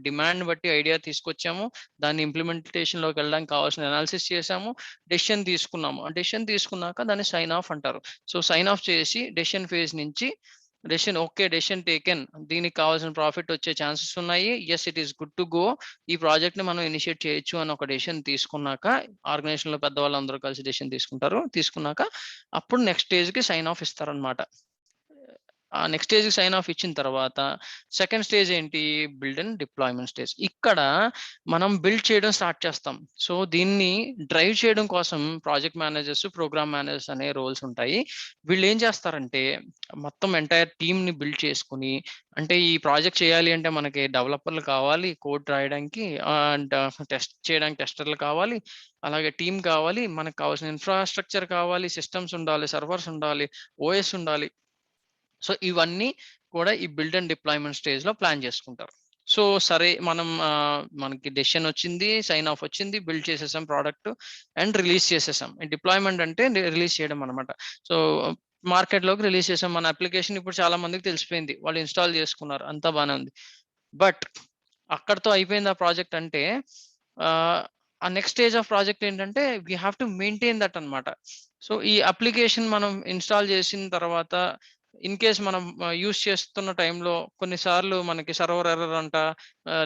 డిమాండ్‌ని బట్టి ఐడియా తీసుకొచ్చాము. దాన్ని ఇంప్లిమెంటేషన్‌లోకి వెళ్ళడానికి కావాల్సిన అనాలిసిస్ చేశాము. డెసిషన్ తీసుకున్నాము. ఆ డెసిషన్ తీసుకున్నాక దాన్ని సైన్ ఆఫ్ అంటారు. సో సైన్ ఆఫ్ చేసి డెసిషన్ ఫేజ్ నుంచి డెసిషన్ టేకెన్. దీనికి కావాల్సిన ప్రాఫిట్ వచ్చే ఛాన్సెస్ ఉన్నాయి. Yes it is good to go. ఈ ప్రాజెక్ట్‌ని మనం ఇనిషియేట్ చేయొచ్చు అని ఒక డెసిషన్ తీసుకున్నాక, ఆర్గనైజేషన్‌లో పెద్దవాళ్ళందరూ కలిసి డెసిషన్ తీసుకుంటారు. తీసుకున్నాక అప్పుడు నెక్స్ట్ స్టేజ్‌కి సైన్ ఆఫ్ ఇస్తారన్నమాట. ఆ నెక్స్ట్ స్టేజ్‌కి సైన్ ఆఫ్ ఇచ్చిన తర్వాత సెకండ్ స్టేజ్ ఏంటి? Build and deployment stage. ఇక్కడ మనం బిల్డ్ చేయడం స్టార్ట్ చేస్తాం. సో దీన్ని డ్రైవ్ చేయడం కోసం ప్రాజెక్ట్ మేనేజర్స్, ప్రోగ్రామ్ మేనేజర్స్ అనే రోల్స్ ఉంటాయి. వీళ్ళేం చేస్తారంటే మొత్తం ఎంటైర్ టీమ్‌ని బిల్డ్ చేసుకొని, అంటే ఈ ప్రాజెక్ట్ చేయాలి అంటే మనకి డెవలపర్‌లు కావాలి, కోడ్ రాయడానికి అండ్ టెస్ట్ చేయడానికి టెస్టర్‌లు కావాలి. అలాగే టీమ్ కావాలి, మనకు కావాల్సిన ఇన్‌ఫ్రాస్ట్రక్చర్ కావాలి, సిస్టమ్స్ ఉండాలి, సర్వర్స్ ఉండాలి, ఓఎస్ ఉండాలి. సో ఇవన్నీ కూడా ఈ బిల్డ్ అండ్ డిప్లాయ్‌మెంట్ స్టేజ్‌లో ప్లాన్ చేసుకుంటారు. సో సరే మనం మనకి డెసిషన్ వచ్చింది, సైన్ ఆఫ్ వచ్చింది, బిల్డ్ చేసేసాం ప్రొడక్ట్ అండ్ రిలీజ్ చేసేసాం. డిప్లాయ్‌మెంట్ అంటే రిలీజ్ చేయడం అన్నమాట. సో మార్కెట్‌లోకి రిలీజ్ చేసాం. మన అప్లికేషన్ ఇప్పుడు చాలా మందికి తెలిసిపోయింది. వాళ్ళు ఇన్‌స్టాల్ చేసుకున్నారు. అంతా బానే ఉంది. బట్ అక్కడితో అయిపోయిందా ప్రాజెక్ట్ అంటే ఆ నెక్స్ట్ స్టేజ్ ఆఫ్ ప్రాజెక్ట్ ఏంటంటే we have to maintain that అన్నమాట. సో ఈ అప్లికేషన్ మనం ఇన్‌స్టాల్ చేసిన తర్వాత ఇన్ కేస్ మనం యూజ్ చేస్తున్న టైంలో కొన్నిసార్లు మనకి సర్వర్ ఎర్రర్ అంట,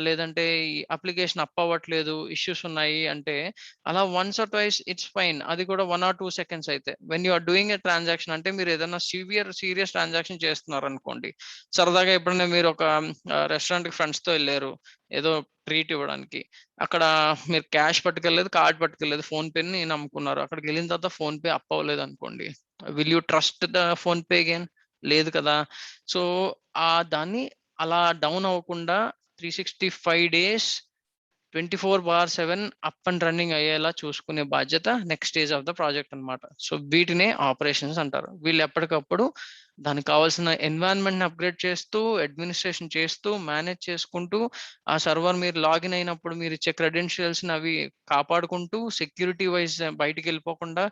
లేదంటే ఈ అప్లికేషన్ అప్ అవ్వట్లేదు, ఇష్యూస్ ఉన్నాయి అంటే అలా once or twice it's fine. అది కూడా 1 ఆర్ 2 సెకండ్స్ అయితే. When you are doing a transaction అంటే మీరు ఏదైనా సీరియస్ ట్రాన్సాక్షన్ చేస్తున్నారనుకోండి. సరదాగా ఎప్పుడైనా మీరు ఒక రెస్టారెంట్‌కి ఫ్రెండ్స్‌తో ఎళ్లారు. ఏదో ట్రీట్ ఇవ్వడానికి. అక్కడ మీరు క్యాష్ పట్టుకెళ్ళలేదు, కార్డ్ పట్టుకెళ్ళలేదు. ఫోన్‌పేని నమ్ముకున్నారు. అక్కడికెళ్ళిన తర్వాత ఫోన్‌పే అప్ అవ్వలేదనుకోండి. Will you trust the PhonePe again? లేదు కదా! సో, దాన్ని అలా డౌన్ అవ్వకుండా 365 డేస్ 24/7 అప్ అండ్ రన్నింగ్ అయ్యేలా చూసుకునే బాధ్యత next stage of the project అన్నమాట. సో వీటినే ఆపరేషన్స్ అంటారు. వీళ్ళు ఎప్పటికప్పుడు దానికి కావాల్సిన ఎన్విరాన్మెంట్ అప్గ్రేడ్ చేస్తూ, అడ్మినిస్ట్రేషన్ చేస్తూ, మేనేజ్ చేసుకుంటూ, ఆ సర్వర్ మీరు లాగిన్ అయినప్పుడు మీరు ఇచ్చే క్రెడెన్షియల్స్ అవి కాపాడుకుంటూ, సెక్యూరిటీ వైజ్ బయటికి వెళ్ళిపోకుండా,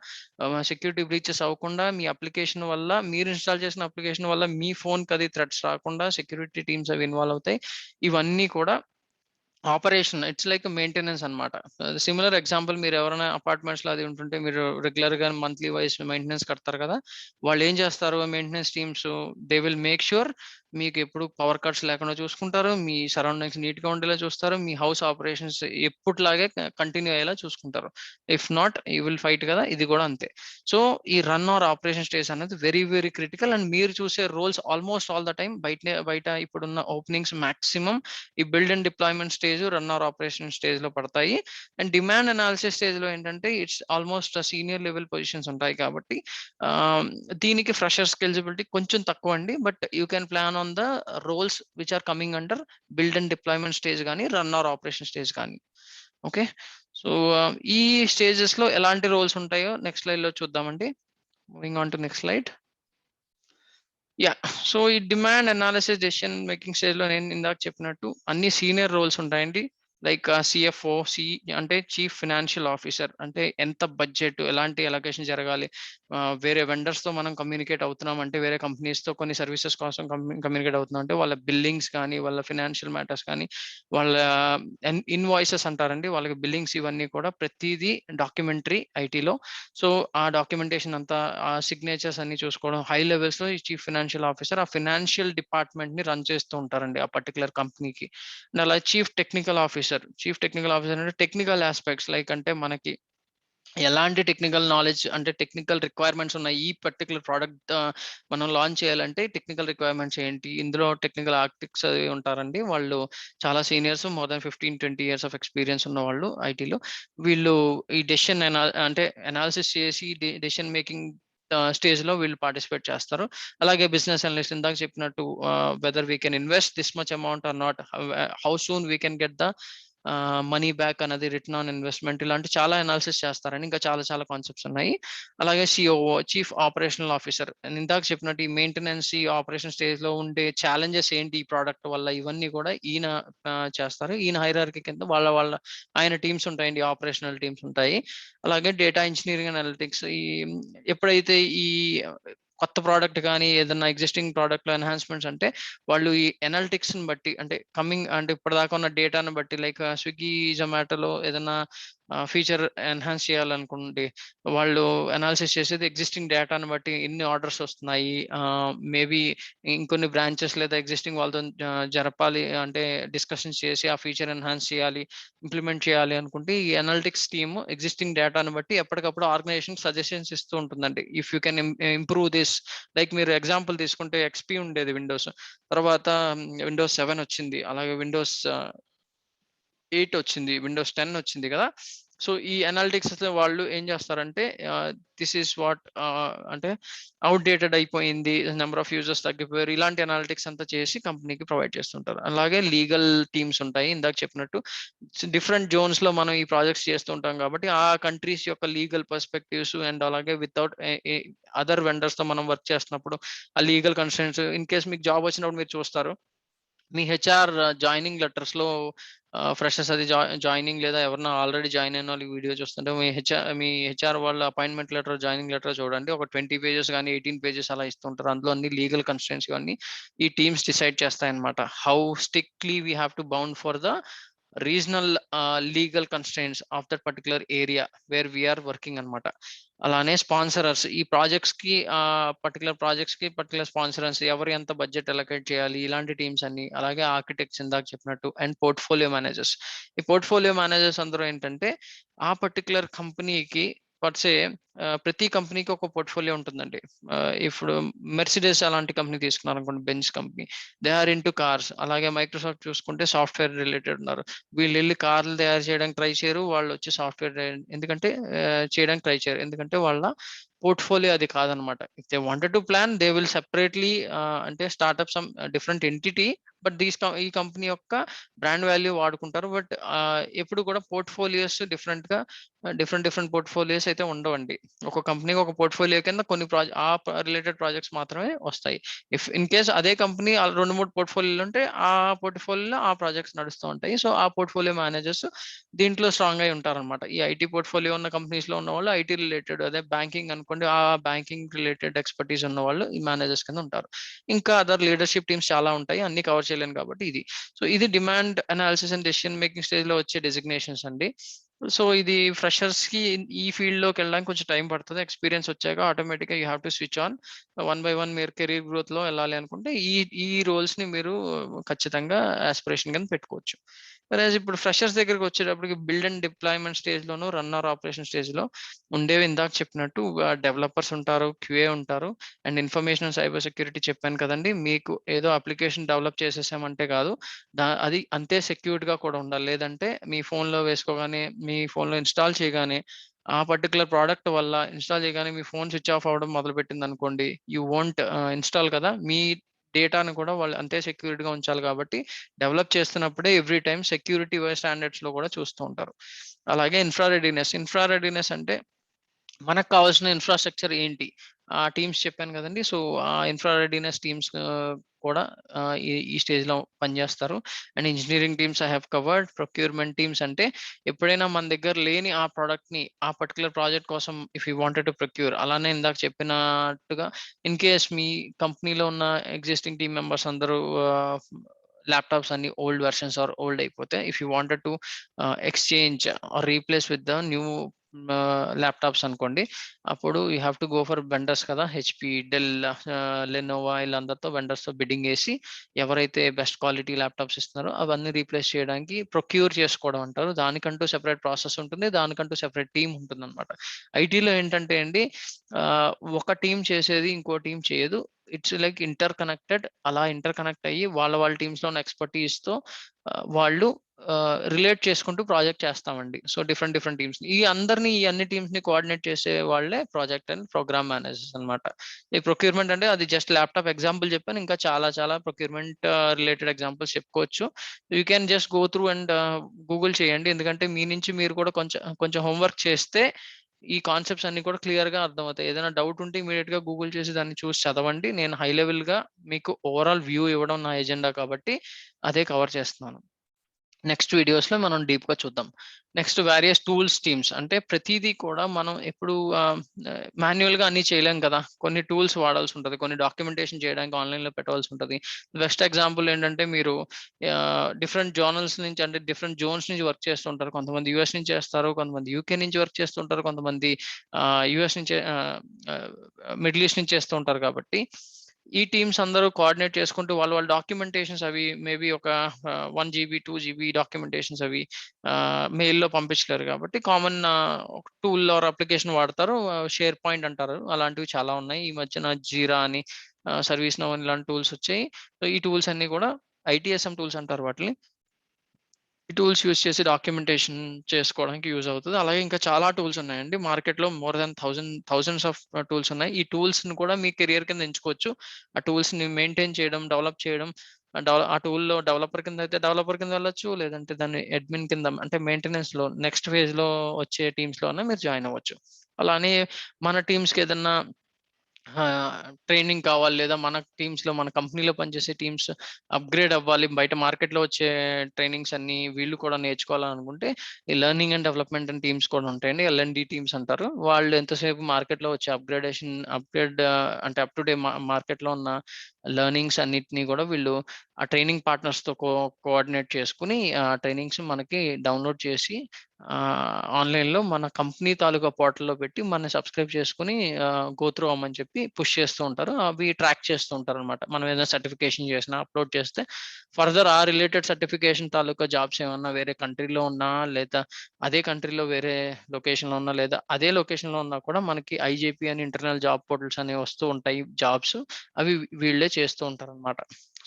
సెక్యూరిటీ బ్రీచెస్ అవ్వకుండా, మీ అప్లికేషన్ వల్ల, మీరు ఇన్స్టాల్ చేసిన అప్లికేషన్ వల్ల మీ ఫోన్కి అది థ్రెట్స్ రాకుండా సెక్యూరిటీ టీమ్స్ అవి ఇన్వాల్వ్ అవుతాయి. ఇవన్నీ కూడా ఆపరేషన్. ఇట్స్ లైక్ మెయింటెనెన్స్ అన్నమాట. సిమిలర్ ఎగ్జాంపుల్, మీరు ఎవరైనా అపార్ట్మెంట్స్‌లో అది ఉంటుంటే మీరు రెగ్యులర్‌గా మంత్లీ వైస్ మెయింటెనెన్స్ కడతారు కదా! వాళ్ళు ఏం చేస్తారు, maintenance teams they will make sure మీకు ఎప్పుడు పవర్ కట్స్ లేకుండా చూసుకుంటారు. మీ సరౌండింగ్స్ నీట్‌గా ఉండేలా చూస్తారు. మీ హౌస్ ఆపరేషన్స్ ఎప్పటిలాగే కంటిన్యూ అయ్యేలా చూసుకుంటారు. If not you will fight కదా! ఇది కూడా అంతే. సో ఈ రన్ ఆర్ ఆపరేషన్ స్టేజ్ అనేది వెరీ వెరీ క్రిటికల్. అండ్ మీరు చూసే roles almost all the time బయట ఇప్పుడున్న ఓపెనింగ్స్ మాక్సిమం ఈ build and deployment stage, run or operation stage లో పడతాయి. అండ్ డిమాండ్ అనాలిసిస్ స్టేజ్ లో ఏంటంటే it's almost senior level positions ఉంటాయి కాబట్టి దీనికి ఫ్రెషర్స్ ఎలిజిబిలిటీ కొంచెం తక్కువ అండి. But you can plan on the roles which are coming under build and deployment stage కానీ, రన్ ఆర్ ఆపరేషన్ స్టేజ్ కానీ. ఓకే. సో ఈ స్టేజెస్ లో ఎలాంటి రోల్స్ ఉంటాయో నెక్స్ట్ స్లైడ్ లో చూద్దామండి. Moving on to next slide. Yeah! So ఈ డిమాండ్ అనాలిసిస్ డెసిషన్ మేకింగ్ స్టేజ్‌లో నేను ఇందాక చెప్పినట్టు అన్ని సీనియర్ రోల్స్ ఉంటాయండి. లైక్ సీఎఫ్ఓ, అంటే చీఫ్ ఫైనాన్షియల్ ఆఫీసర్. అంటే ఎంత బడ్జెట్, ఎలాంటి అలొకేషన్ జరగాలి, వేరే వెండర్స్‌తో మనం కమ్యూనికేట్ అవుతున్నాం అంటే, వేరే కంపెనీస్‌తో కొన్ని సర్వీసెస్ కోసం కమ్యూనికేట్ అవుతున్నాం అంటే, వాళ్ళ బిల్లింగ్స్ కానీ, వాళ్ళ ఫైనాన్షియల్ మ్యాటర్స్ కానీ, వాళ్ళ ఇన్వాయిసెస్ అంటారండి. వాళ్ళకి బిల్లింగ్స్ ఇవన్నీ కూడా ప్రతీదీ డాక్యుమెంటరీ ఐటీలో. సో ఆ డాక్యుమెంటేషన్ అంతా, ఆ సిగ్నేచర్స్ అన్ని చూసుకోవడం, హై లెవెల్స్ లో ఈ చీఫ్ ఫైనాన్షియల్ ఆఫీసర్ ఆ ఫైనాన్షియల్ డిపార్ట్మెంట్ ని రన్ చేస్తూ ఉంటారండి ఆ పర్టికులర్ కంపెనీకి. అలా చీఫ్ టెక్నికల్ ఆఫీసర్ అంటే టెక్నికల్ ఆస్పెక్ట్స్ లైక్, అంటే మనకి ఎలాంటి టెక్నికల్ నాలెడ్జ్, అంటే టెక్నికల్ రిక్వైర్మెంట్స్ ఉన్నాయి ఈ పర్టికులర్ ప్రోడక్ట్ మనం లాంచ్ చేయాలంటే టెక్నికల్ రిక్వైర్మెంట్స్ ఏంటి, ఇందులో టెక్నికల్ ఆర్కిటెక్ట్స్ అవి ఉంటారండి. వాళ్ళు చాలా seniors, more than 15-20 years of experience ఉన్న వాళ్ళు ఐటీలో. వీళ్ళు ఈ డెసిషన్ అంటే అనాలిసిస్ చేసి డెసిషన్ మేకింగ్ స్టేజ్ లో వీళ్ళు పార్టిసిపేట్ చేస్తారు. అలాగే బిజినెస్ అనలిస్ట్ ఇందాక చెప్పినట్టు, whether we can invest this much amount are not, how soon we can get the money back అనేది, రిటర్న్ ఆన్ ఇన్వెస్ట్మెంట్, ఇలాంటి చాలా అనాలిసిస్ చేస్తారండి. ఇంకా చాలా చాలా కాన్సెప్ట్స్ ఉన్నాయి. అలాగే సిఓఓ, చీఫ్ ఆపరేషనల్ ఆఫీసర్, ఇందాక చెప్పినట్టు ఈ మెయింటెనెన్స్, ఈ ఆపరేషన్ స్టేజ్ లో ఉండే ఛాలెంజెస్ ఏంటి ఈ ప్రోడక్ట్ వల్ల, ఇవన్నీ కూడా ఈయన చేస్తారు. ఈయన హైరార్కీ కింద ఆయన టీమ్స్ ఉంటాయండి, ఆపరేషనల్ టీమ్స్ ఉంటాయి. అలాగే డేటా ఇంజనీరింగ్ అనలిటిక్స్, ఎప్పుడైతే ఈ కొత్త ప్రోడక్ట్ కానీ, ఏదైనా ఎగ్జిస్టింగ్ ప్రోడక్ట్ లో ఎన్హాన్స్మెంట్స్ అంటే, వాళ్ళు ఈ ఎనాలిటిక్స్ ని బట్టి, అంటే అంటే ఇప్పటిదాకా ఉన్న డేటాను బట్టి, లైక్ స్విగ్గీ, జొమాటోలో ఏదైనా ఫీచర్ ఎన్హాన్స్ చేయాలనుకోండి, వాళ్ళు అనాలిసిస్ చేసేది ఎగ్జిస్టింగ్ డేటాను బట్టి ఎన్ని ఆర్డర్స్ వస్తున్నాయి, మేబీ ఇంకొన్ని బ్రాంచెస్ లేదా ఎగ్జిస్టింగ్ వాళ్ళతో జరపాలి అంటే, డిస్కషన్స్ చేసి ఆ ఫీచర్ ఎన్హాన్స్ చేయాలి, ఇంప్లిమెంట్ చేయాలి అనుకుంటే, ఈ అనలిటిక్స్ టీమ్ ఎగ్జిస్టింగ్ డేటాను బట్టి ఎప్పటికప్పుడు ఆర్గనైజేషన్ సజెషన్స్ ఇస్తూ ఉంటుందండి. If you can improve this, like మీరు ఎగ్జాంపుల్ తీసుకుంటే ఎక్స్పీ ఉండేది విండోస్, తర్వాత విండోస్ 7 వచ్చింది, అలాగే విండోస్ 8 వచ్చింది, విండోస్ 10 వచ్చింది కదా! సో ఈ అనలిటిక్స్ వాళ్ళు ఏం చేస్తారంటే, దిస్ ఈస్ వాట్, అంటే అవుట్‌డేటెడ్ అయిపోయింది, నంబర్ ఆఫ్ యూజర్స్ తగ్గిపోయారు, ఇలాంటి అనలిటిక్స్ అంతా చేసి కంపెనీకి ప్రొవైడ్ చేస్తుంటారు. అలాగే లీగల్ టీమ్స్ ఉంటాయి. ఇందాక చెప్పినట్టు డిఫరెంట్ జోన్స్ లో మనం ఈ ప్రాజెక్ట్స్ చేస్తూ ఉంటాం కాబట్టి, ఆ కంట్రీస్ యొక్క లీగల్ పర్స్పెక్టివ్స్, అండ్ అలాగే వితౌట్ అదర్ వెండర్స్ తో మనం వర్క్ చేస్తున్నప్పుడు ఆ లీగల్ కన్స్ట్రెయింట్స్, ఇన్ కేస్ మీకు జాబ్ వచ్చినప్పుడు మీరు చూస్తారు, మీ హెచ్ఆర్ జాయినింగ్ లెటర్స్ లో ఫ్రెషర్స్ అది జాయినింగ్, లేదా ఎవరన్నా ఆల్రెడీ జాయిన్ అయిన వాళ్ళు వీడియో చూస్తుంటే, మీ హెచ్ఆర్ వాళ్ళ అపాయింట్మెంట్ లెటర్, జాయినింగ్ లెటర్ చూడండి, ఒక 20 పేజెస్ కానీ 18 పేజెస్ అలా ఇస్తుంటారు. అందులో అన్ని లీగల్ కన్స్ట్రెయింట్స్ కానీ ఈ టీమ్స్ డిసైడ్ చేస్తాయన్నమాట. How strictly we have to bound for the regional legal constraints of that particular area where we are working అనమాట. అలానే స్పాన్సరర్స్, ఈ ప్రాజెక్ట్స్ కి పర్టికులర్ స్పాన్సరర్స్, ఎవరు ఎంత బడ్జెట్ అలొకేట్ చేయాలి, ఇలాంటి టీమ్స్ అన్ని. అలాగే ఆర్కిటెక్ట్స్ ఇందాక చెప్పినట్టు, అండ్ పోర్ట్ఫోలియో మేనేజర్స్. ఈ పోర్ట్ఫోలియో మేనేజర్స్ అందరూ ఏంటంటే, ఆ పర్టికులర్ కంపెనీకి పర్సే ప్రతి కంపెనీకి ఒక పోర్ట్ఫోలియో ఉంటుందండి. ఇప్పుడు మెర్సిడెస్ అలాంటి కంపెనీ తీసుకున్నారనుకోండి, Benz company, they are into cars. అలాగే మైక్రోసాఫ్ట్ చూసుకుంటే సాఫ్ట్వేర్ రిలేటెడ్ ఉన్నారు. వీళ్ళు వెళ్ళి కార్లు తయారు చేయడానికి ట్రై చేయరు, వాళ్ళు వచ్చి సాఫ్ట్వేర్ ఎందుకంటే చేయడానికి ట్రై చేయరు, ఎందుకంటే వాళ్ళ పోర్ట్ఫోలియో అది కాదనమాట. If they wanted to plan, they will separately అంటే startup some different entity, but ఈ కంపెనీ యొక్క బ్రాండ్ వాల్యూ వాడుకుంటారు. బట్ ఎప్పుడు కూడా పోర్ట్ఫోలియోస్ డిఫరెంట్ పోర్ట్ఫోలియోస్ అయితే ఉండవండి. ఒక కంపెనీకి ఒక పోర్ట్ఫోలియో కింద కొన్ని రిలేటెడ్ ప్రాజెక్ట్స్ మాత్రమే వస్తాయి. ఇఫ్ ఇన్ కేస్ అదే కంపెనీ 2-3 పోర్ట్ఫోలియోలు ఉంటే ఆ పోర్ట్ఫోలియోలో ఆ ప్రాజెక్ట్స్ నడుస్తూ ఉంటాయి. సో ఆ పోర్ట్ఫోలియో మేనేజర్స్ దీంట్లో స్ట్రాంగ్ అయి ఉంటారనమాట. ఈ ఐటీ పోర్ట్ఫోలియో ఉన్న కంపెనీస్ లో ఉన్న వాళ్ళు ఐటీ రిలేటెడ్, అదే బ్యాంకింగ్ అనుకోండి, ఆ బ్యాంకింగ్ రిలేటెడ్ ఎక్స్పర్టీస్ ఉన్న వాళ్ళు ఈ మేనేజర్స్ కింద ఉంటారు. ఇంకా అదర్ లీడర్షిప్ టీమ్స్ చాలా ఉంటాయి, అన్ని కవర్ చేయలేను కాబట్టి ఇది. సో ఇది demand analysis and decision making stage లో వచ్చే డెసిగ్నేషన్స్ అండి. సో ఇది ఫ్రెషర్స్ కి ఈ ఫీల్డ్ లోకి వెళ్ళడానికి కొంచెం టైం పడుతుంది. ఎక్స్పీరియన్స్ వచ్చాక ఆటోమేటిక్ గా you have to switch on. 1 by 1 మీరు కెరీర్ గ్రోత్ లో వెళ్ళాలి అనుకుంటే ఈ రోల్స్ ని మీరు ఖచ్చితంగా ఆస్పిరేషన్ కింద పెట్టుకోవచ్చు. ఇప్పుడు ఫ్రెషర్స్ దగ్గరికి వచ్చేటప్పటికి బిల్డ్ అండ్ డిప్లాయ్మెంట్ స్టేజ్ లోను, రన్ ఆర్ ఆపరేషన్ స్టేజ్ లో ఉండేవి ఇందాక చెప్పినట్టు డెవలపర్స్ ఉంటారు, క్యూఏ ఉంటారు, and information and cyber security చెప్పాను కదండి. మీకు ఏదో అప్లికేషన్ డెవలప్ చేసేసామంటే కాదు, అది అంతే సెక్యూర్డ్ గా కూడా ఉండాలి. లేదంటే మీ ఫోన్ లో వేసుకోగానే, మీ ఫోన్ లో ఇన్స్టాల్ చేయగానే ఆ పర్టికులర్ ప్రోడక్ట్ వల్ల ఇన్స్టాల్ చేయగానే మీ ఫోన్ స్విచ్ ఆఫ్ అవ్వడం మొదలు పెట్టింది అనుకోండి, యూ వోంట్ ఇన్స్టాల్ కదా. మీ డేటాను కూడా వాళ్ళు అంతే సెక్యూర్డ్ గా ఉంచాలి కాబట్టి డెవలప్ చేస్తున్నప్పుడే ఎవ్రీ టైమ్ సెక్యూరిటీ స్టాండర్డ్స్ లో కూడా చూస్తూ ఉంటారు. అలాగే ఇన్ఫ్రా రెడీనెస్ అంటే మనకు కావాల్సిన ఇన్ఫ్రాస్ట్రక్చర్ ఏంటి, ఆ టీమ్స్ చెప్పాను కదండి. సో ఆ ఇన్ఫ్రా రెడీనెస్ టీమ్స్ కూడా ఈ స్టేజ్ లో పనిచేస్తారు. And engineering teams I have covered. Procurement teams అంటే ఎప్పుడైనా మన దగ్గర లేని ఆ ప్రోడక్ట్ ని ఆ పర్టికులర్ ప్రాజెక్ట్ కోసం if you wanted to procure, అలానే ఇందాక చెప్పినట్టుగా ఇన్ కేస్ మీ కంపెనీలో ఉన్న ఎగ్జిస్టింగ్ టీమ్ మెంబర్స్ అందరూ ల్యాప్టాప్స్ అన్ని ఓల్డ్ వెర్షన్స్ ఆర్ ఓల్డ్ అయిపోతే, if you wanted to exchange or replace with the new laptops అనుకోండి, అప్పుడు you have to go for vendors కదా. హెచ్పి, డెల్, లెనోవా వీళ్ళందరితో వెండర్స్ తో బిడ్డింగ్ వేసి ఎవరైతే బెస్ట్ క్వాలిటీ ల్యాప్టాప్స్ ఇస్తున్నారో అవన్నీ రీప్లేస్ చేయడానికి ప్రొక్యూర్ చేసుకోవడం అంటారు. దానికంటూ సెపరేట్ ప్రాసెస్ ఉంటుంది, దానికంటూ సెపరేట్ టీం ఉంటుంది అనమాట. ఐటీలో ఏంటంటే అండి, ఒక టీం చేసేది ఇంకో టీం చేయదు. It's like inter connected. అలా ఇంటర్ కనెక్ట్ అయ్యి వాళ్ళ టీమ్స్ లో ఉన్న ఎక్స్పర్టీస్ తో వాళ్ళు రిలేట్ చేసుకుంటూ ప్రాజెక్ట్ చేస్తామండి. సో డిఫరెంట్ టీమ్స్, ఈ అన్ని టీమ్స్ ని కోఆర్డినేట్ చేసే వాళ్ళే ప్రాజెక్ట్ అండ్ ప్రోగ్రామ్ మేనేజర్స్ అనమాట. ఈ ప్రొక్యూర్మెంట్ అంటే అది జస్ట్ ల్యాప్టాప్ ఎగ్జాంపుల్ చెప్పాను, ఇంకా చాలా ప్రొక్యూర్మెంట్ రిలేటెడ్ ఎగ్జాంపుల్స్ చెప్పుకోవచ్చు. You can just go through and Google చేయండి, ఎందుకంటే మీ నుంచి మీరు కూడా కొంచెం హోంవర్క్ చేస్తే ఈ కాన్సెప్ట్స్ అన్ని కూడా క్లియర్ గా అర్థమవుతాయి. ఏదైనా డౌట్ ఉంటే ఇమీడియట్ గా గూగుల్ చేసి దాన్ని చూసి చదవండి. నేను హై లెవెల్ గా మీకు ఓవరాల్ వ్యూ ఇవ్వడం నా ఎజెండా కాబట్టి అదే కవర్ చేస్తున్నాను. నెక్స్ట్ వీడియోస్ లో మనం డీప్ గా చూద్దాం. నెక్స్ట్ వేరియస్ టూల్స్ టీమ్స్ అంటే ప్రతిదీ కూడా మనం ఎప్పుడు మాన్యువల్ గా అన్ని చేయలేం కదా. కొన్ని టూల్స్ వాడాల్సి ఉంటుంది, కొన్ని డాక్యుమెంటేషన్ చేయడానికి ఆన్లైన్ లో పెట్టాల్సి ఉంటుంది. బెస్ట్ ఎగ్జాంపుల్ ఏంటంటే, మీరు డిఫరెంట్ జోనల్స్ నుంచి అంటే డిఫరెంట్ జోన్స్ నుంచి వర్క్ చేస్తుంటారు. కొంతమంది యుఎస్ నుంచి చేస్తారు, కొంతమంది యూకే నుంచి వర్క్ చేస్తుంటారు, కొంతమంది యుఎస్ నుంచి మిడిల్ ఈస్ట్ నుంచి చేస్తూ ఉంటారు. కాబట్టి ఈ టీమ్స్ అందరూ కోఆర్డినేట్ చేసుకుంటూ వాళ్ళ డాక్యుమెంటేషన్స్ అవి మేబీ ఒక 1 GB 2 GB డాక్యుమెంటేషన్స్ అవి మెయిల్లో పంపించలేరు కాబట్టి కామన్ టూల్ ఆర్ అప్లికేషన్ వాడతారు. షేర్ పాయింట్ అంటారు, అలాంటివి చాలా ఉన్నాయి. ఈ మధ్యన జీరా అని, సర్వీస్ నౌ అని ఇలాంటి టూల్స్ వచ్చాయి. సో ఈ టూల్స్ అన్ని కూడా ఐటీఎస్ఎం టూల్స్ అంటారు వాటిని. ఈ టూల్స్ యూస్ చేసి డాక్యుమెంటేషన్ చేసుకోవడానికి యూజ్ అవుతుంది. అలాగే ఇంకా చాలా టూల్స్ ఉన్నాయండి మార్కెట్లో. More than thousands of tools ఉన్నాయి. ఈ టూల్స్ ని కూడా మీ కెరియర్ కింద ఎంచుకోవచ్చు. ఆ టూల్స్ ని మెయింటైన్ చేయడం, డెవలప్ చేయడం, ఆ టూల్లో డెవలపర్ కింద అయితే డెవలపర్ కింద వెళ్ళొచ్చు, లేదంటే దాన్ని అడ్మిన్ కింద అంటే మెయింటెనెన్స్ లో నెక్స్ట్ ఫేజ్ లో వచ్చే టీమ్స్ లోనే మీరు జాయిన్ అవ్వచ్చు. అలానే మన టీమ్స్ కి ఏదన్నా ట్రైనింగ్ కావాలి, లేదా మన టీమ్స్ లో మన కంపెనీలో పనిచేసే టీమ్స్ అప్గ్రేడ్ అవ్వాలి, బయట మార్కెట్లో వచ్చే ట్రైనింగ్స్ అన్ని వీళ్ళు కూడా నేర్చుకోవాలనుకుంటే ఈ learning and development and teams కూడా ఉంటాయండి. ఎల్ఎండి టీమ్స్ అంటారు. వాళ్ళు ఎంతసేపు మార్కెట్లో వచ్చే అప్గ్రేడ్ అంటే అప్ టు డే మార్కెట్లో ఉన్న లెర్నింగ్స్ అన్నిటినీ కూడా వీళ్ళు ఆ ట్రైనింగ్ పార్ట్నర్స్ తో కోఆర్డినేట్ చేసుకుని ఆ ట్రైనింగ్స్ మనకి డౌన్లోడ్ చేసి ఆన్లైన్ లో మన కంపెనీ తాలూకా పోర్టల్లో పెట్టి మన సబ్స్క్రైబ్ చేసుకుని గో త్రూ అవ్వమని చెప్పి పుష్ చేస్తూ ఉంటారు. అవి ట్రాక్ చేస్తూ ఉంటారు అనమాట. మనం ఏదైనా సర్టిఫికేషన్ చేసినా అప్లోడ్ చేస్తే ఫర్దర్ ఆ రిలేటెడ్ సర్టిఫికేషన్ తాలూకా జాబ్స్ ఏమన్నా వేరే కంట్రీలో ఉన్నా, లేదా అదే కంట్రీలో వేరే లొకేషన్ లో ఉన్నా, లేదా అదే లొకేషన్ లో ఉన్నా కూడా మనకి ఐజేపీ అని ఇంటర్నల్ జాబ్ పోర్టల్స్ అనేవి వస్తూ ఉంటాయి జాబ్స్. అవి వీళ్ళే చేస్తూ ఉంటారు అనమాట.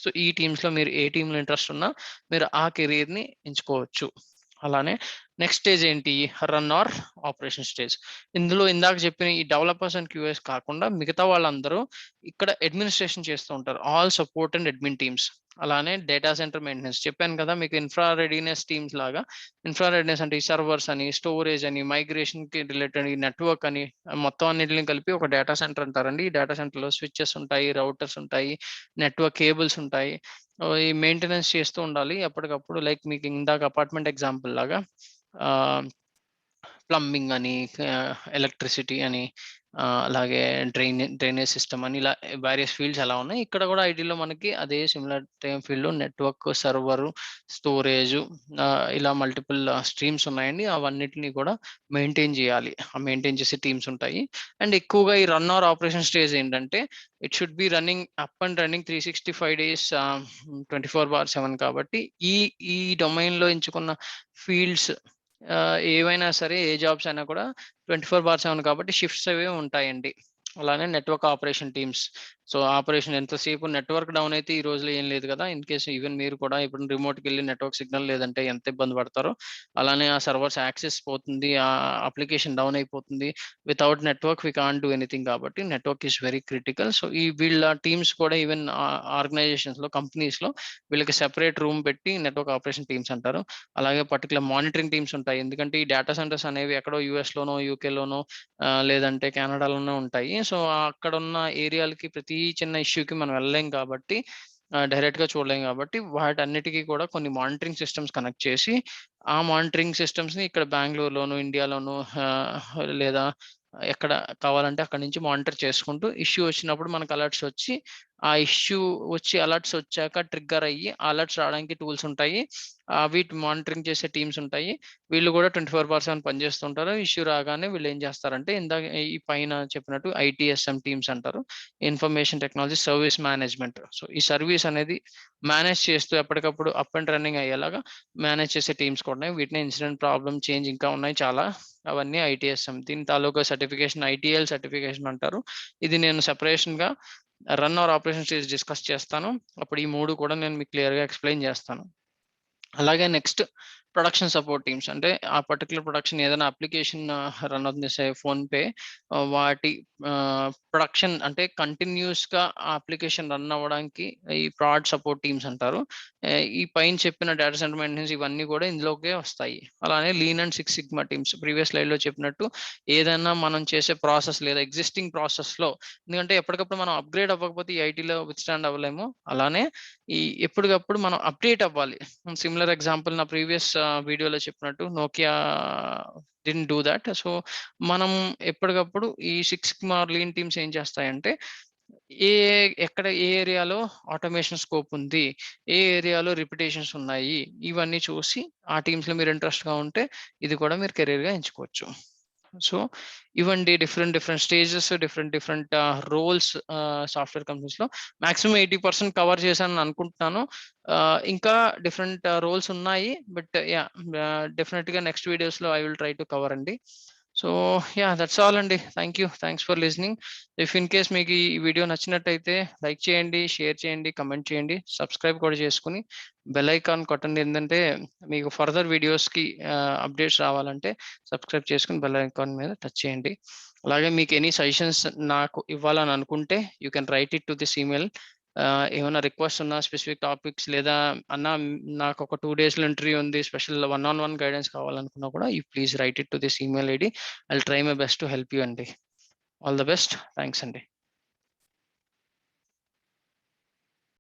సో ఈ టీమ్స్ లో మీరు ఏ టీంలో ఇంట్రెస్ట్ ఉన్నా మీరు ఆ కెరీర్ ని ఎంచుకోవచ్చు. అలానే నెక్స్ట్ స్టేజ్ ఏంటి? Run or operation stage. ఇందులో ఇందాక చెప్పిన ఈ డెవలపర్స్ అండ్ క్యూఎస్ కాకుండా మిగతా వాళ్ళందరూ ఇక్కడ అడ్మినిస్ట్రేషన్ చేస్తూ ఉంటారు. All support and admin teams. అలానే డేటా సెంటర్ మెయింటెనెన్స్ చెప్పాను కదా మీకు ఇన్ఫ్రా రెడీనెస్ టీమ్స్ లాగా. ఇన్ఫ్రా రెడీనెస్ అంటే ఈ సర్వర్స్ అని, స్టోరేజ్ అని, మైగ్రేషన్‌కి రిలేటెడ్ ఈ నెట్వర్క్ అని మొత్తం అన్నిటిని కలిపి ఒక డేటా సెంటర్ అంటారండి. ఈ డేటా సెంటర్‌లో స్విచెస్ ఉంటాయి, రౌటర్స్ ఉంటాయి, నెట్వర్క్ కేబుల్స్ ఉంటాయి. ఈ మెయింటెనెన్స్ చేస్తూ ఉండాలి ఎప్పటికప్పుడు. లైక్ మీకు ఇందాక అపార్ట్మెంట్ ఎగ్జాంపుల్ లాగా ప్లంబింగ్ అని, ఎలక్ట్రిసిటీ అని, అలాగే డ్రైనేజ్ సిస్టమ్ అని ఇలా వేరియస్ ఫీల్డ్స్ ఎలా ఉన్నాయి. ఇక్కడ కూడా ఐటీలో మనకి అదే similar same field network, server, storage ఇలా మల్టిపుల్ స్ట్రీమ్స్ ఉన్నాయండి. అవన్నిటిని కూడా మెయింటైన్ చేయాలి. ఆ మెయింటైన్ చేసే టీమ్స్ ఉంటాయి. అండ్ ఎక్కువగా ఈ రన్ ఆర్ ఆపరేషన్ స్టేజ్ ఏంటంటే it should be running up and running 365 days 24/7 కాబట్టి ఈ ఈ డొమైన్‌లో ఎంచుకున్న ఫీల్డ్స్ ఏవైనా సరే ఏ జాబ్స్ అయినా కూడా 24/7 కాబట్టి షిఫ్ట్స్ అవి ఉంటాయండి. అలానే network operation teams. So, operation ఎంతసేపు నెట్వర్క్ డౌన్ అయితే ఈ రోజులో ఏం లేదు కదా! ఇన్ కేస్ ఈవెన్ మీరు కూడా ఇప్పుడు రిమోట్‌కెళ్ళి నెట్వర్క్ సిగ్నల్ లేదంటే ఎంత ఇబ్బంది పడతారో, అలానే ఆ సర్వర్స్ యాక్సెస్ పోతుంది. అప్లికేషన్ డౌన్ అయిపోతుంది. Without network we can't do anything కాబట్టి network is very critical. So, ఈ వీళ్ళ టీమ్స్ కూడా ఈవెన్ ఆర్గనైజేషన్స్‌లో, కంపెనీస్‌లో వీళ్ళకి సెపరేట్ రూమ్ పెట్టి నెట్వర్క్ ఆపరేషన్ టీమ్స్ అంటారు. అలాగే పర్టిక్యులర్ మానిటరింగ్ టీమ్స్ ఉంటాయి. ఎందుకంటే ఈ డేటా సెంటర్స్ అనేవి ఎక్కడో యూఎస్‌లోనో, యూకేలోనో లేదంటే కెనడాలోనో ఉంటాయి. సో, అక్కడున్న ఏరియాలకి ప్రతి చిన్న ఇష్యూకి మనం వెళ్ళలేం కాబట్టి డైరెక్ట్‌గా చూడలేం కాబట్టి వాటన్నిటికి కూడా కొన్ని మానిటరింగ్ సిస్టమ్స్ కనెక్ట్ చేసి, ఆ మానిటరింగ్ సిస్టమ్స్‌ని ఇక్కడ బెంగుళూరులోను, ఇండియాలోను లేదా ఎక్కడ కావాలంటే అక్కడి నుంచి మానిటర్ చేసుకుంటూ ఇష్యూ వచ్చినప్పుడు మనకు అలర్ట్స్ వచ్చి, ఆ ఇష్యూ వచ్చి అలర్ట్స్ వచ్చాక ట్రిగ్గర్ అయ్యి అలర్ట్స్ రావడానికి టూల్స్ ఉంటాయి. వీటి మానిటరింగ్ చేసే టీమ్స్ ఉంటాయి. వీళ్ళు కూడా 24/7 పనిచేస్తుంటారు. ఇష్యూ రాగానే వీళ్ళు ఏం చేస్తారంటే ఇందాక ఈ పైన చెప్పినట్టు ఐటీఎస్ఎం టీమ్స్ అంటారు. Information technology service management. So, ఈ సర్వీస్ అనేది మేనేజ్ చేస్తూ ఎప్పటికప్పుడు అప్ అండ్ రన్నింగ్ అయ్యేలాగా మేనేజ్ చేసే టీమ్స్ కూడా ఉన్నాయి. వీటిని ఇన్సిడెంట్, ప్రాబ్లమ్, చేంజ్ ఇంకా ఉన్నాయి చాలా. అవన్నీ ఐటీఎస్ఎం. దీని తాలూకా సర్టిఫికేషన్ ఐటీఎల్ సర్టిఫికేషన్ అంటారు. ఇది నేను సెపరేషన్‌గా run or operation stage discuss చేస్తాను. అప్పుడు ఈ 3 కూడా నేను మీకు క్లియర్‌గా ఎక్స్‌ప్లెయిన్ చేస్తాను. అలాగే నెక్స్ట్ ప్రొడక్షన్ సపోర్ట్ టీమ్స్. అంటే ఆ పర్టిక్యులర్ ప్రొడక్షన్ ఏదైనా అప్లికేషన్ రన్ అవుతుంది. ఫోన్‌పే వాటి ప్రొడక్షన్ అంటే కంటిన్యూయస్‌గా ఆ అప్లికేషన్ రన్ అవ్వడానికి ఈ ప్రాడ్ సపోర్ట్ టీమ్స్ అంటారు. ఈ పైన చెప్పిన డేటా సెంటర్ మెయింటెనెన్స్ ఇవన్నీ కూడా ఇందులోకే వస్తాయి. అలానే lean and six sigma teams. Previous స్లైడ్‌లో చెప్పినట్టు ఏదైనా మనం చేసే ప్రాసెస్ లేదా ఎగ్జిస్టింగ్ ప్రాసెస్‌లో ఎందుకంటే ఎప్పటికప్పుడు మనం అప్‌గ్రేడ్ అవ్వకపోతే ఈ ఐటీలో విత్‌స్టాండ్ అవ్వలేము. అలానే ఈ ఎప్పటికప్పుడు మనం అప్‌డేట్ అవ్వాలి. సిమిలర్ ఎగ్జాంపుల్ నా ప్రీవియస్ వీడియోలో చెప్పినట్టు Nokia didn't do that. So, మనం ఎప్పటికప్పుడు ఈ సిక్స్ సిగ్మా లీన్ టీమ్స్ ఏం చేస్తాయంటే ఏ ఎక్కడ ఏ ఏరియాలో ఆటోమేషన్ స్కోప్ ఉంది, ఏ ఏరియాలో రిపిటేషన్స్ ఉన్నాయి, ఇవన్నీ చూసి ఆ టీమ్స్‌లో మీరు ఇంట్రెస్ట్‌గా ఉంటే ఇది కూడా మీరు కెరియర్‌గా ఎంచుకోవచ్చు. సో, ఇవండి different different stages, different different roles software కంపెనీస్‌లో. మాక్సిమం 80% కవర్ చేశానని అనుకుంటున్నాను. ఇంకా డిఫరెంట్ రోల్స్ ఉన్నాయి. But yeah! డెఫినిట్‌గా నెక్స్ట్ వీడియోస్‌లో I will try to cover అండి. So, yeah! దట్స్ ఆల్ అండి. Thank you. Thanks for listening. If in case మీకు ఈ వీడియో నచ్చినట్టయితే లైక్ చేయండి, షేర్ చేయండి, కామెంట్ చేయండి. సబ్స్క్రైబ్ కూడా చేసుకొని బెల్ ఐకాన్ కొట్టండి. ఏందంటే మీకు ఫర్దర్ వీడియోస్‌కి అప్డేట్స్ రావాలంటే సబ్స్క్రైబ్ చేసుకొని బెల్ ఐకాన్ మీద టచ్ చేయండి. అలాగే మీకు ఎనీ సజెషన్స్ నాకు ఇవ్వాలని అనుకుంటే you can write it to this email. ఏమైనా రిక్వెస్ట్ ఉన్నా స్పెసిఫిక్ టాపిక్స్ లేదా అన్న నాకు ఒక 2 డేస్‌లో ఇంటర్వ్యూ ఉంది. Special one on one guidance కావాలనుకున్నా కూడా you please write it to this email ID. I will try my best to help you అండి. All the best. థాంక్స్ అండి.